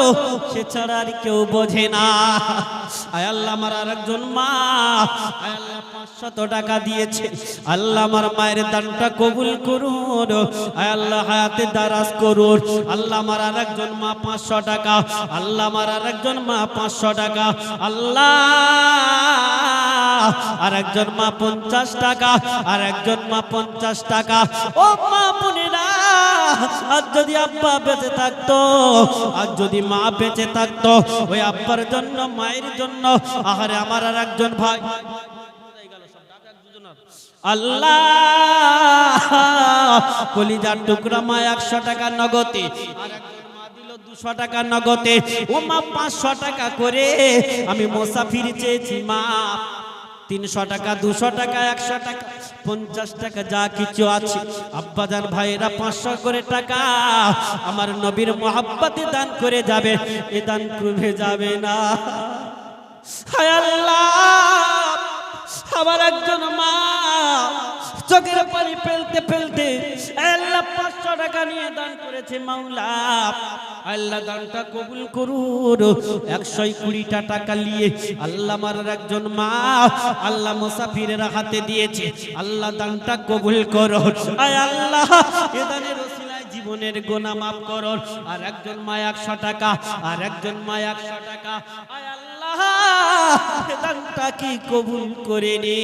[SPEAKER 1] সে ছাড়া আর কেউ বোঝে না। আয় আল্লাহ আমার আরেকজন মা আয় আল্লাহ 500 টাকা দিয়েছে। আল্লাহ আমার মায়ের দানটা কবুল করুন। আয় আল্লাহ হায়াতে দারাজ করুন। আল্লাহ আমার আরেকজন মা 500 টাকা, আল্লাহ আমার আরেকজন মা 500 টাকা, আল্লাহ আরেকজন মা 50 টাকা, আর একজন মা 50 টাকা। ও মা বোনেরা, আর যদি আব্বা বেঁচে থাকতো, আর যদি মা বেঁচে থাকতো, ওই আব্বার জন্য মায়ের জন্য আহারে আমার আর একজন ভাই আল্লাহ কলিজার টুকরা মা 100 টাকা নগদে, আর একজন মা দিল 200 টাকা নগদে। ও মা 500 টাকা করে আমি মুসাফির চেয়েছি মা। 300 টাকা, 200 টাকা, 100 টাকা, 50 টাকা যা কিছু আছে আব্বাজান ভাইরা 500 করে টাকা আমার নবীর মোহাব্বতে দান করে যাবে। এ দান কমে যাবে না। হায় আল্লাহ আমার একজন মা চোখের পানি ফেলতে ফেলতে আল্লাহ 500 টাকা নিয়ে দান করেছে মাওলা। আল্লাহ দানটা কবুল করুন। 120টা টাকা নিয়ে আল্লাহ আমার একজন মা আল্লাহ মুসাফিরের হাতে দিয়েছে। আল্লাহ দানটা কবুল করুন। আয় আল্লাহ এ দানের ওসিলায় জীবনের গুনাহ মাফ করুন। আর একজন মা 100 টাকা, আর একজন মা 100 টাকা। আয় আল্লাহ এ দানটা কি কবুল করে নি।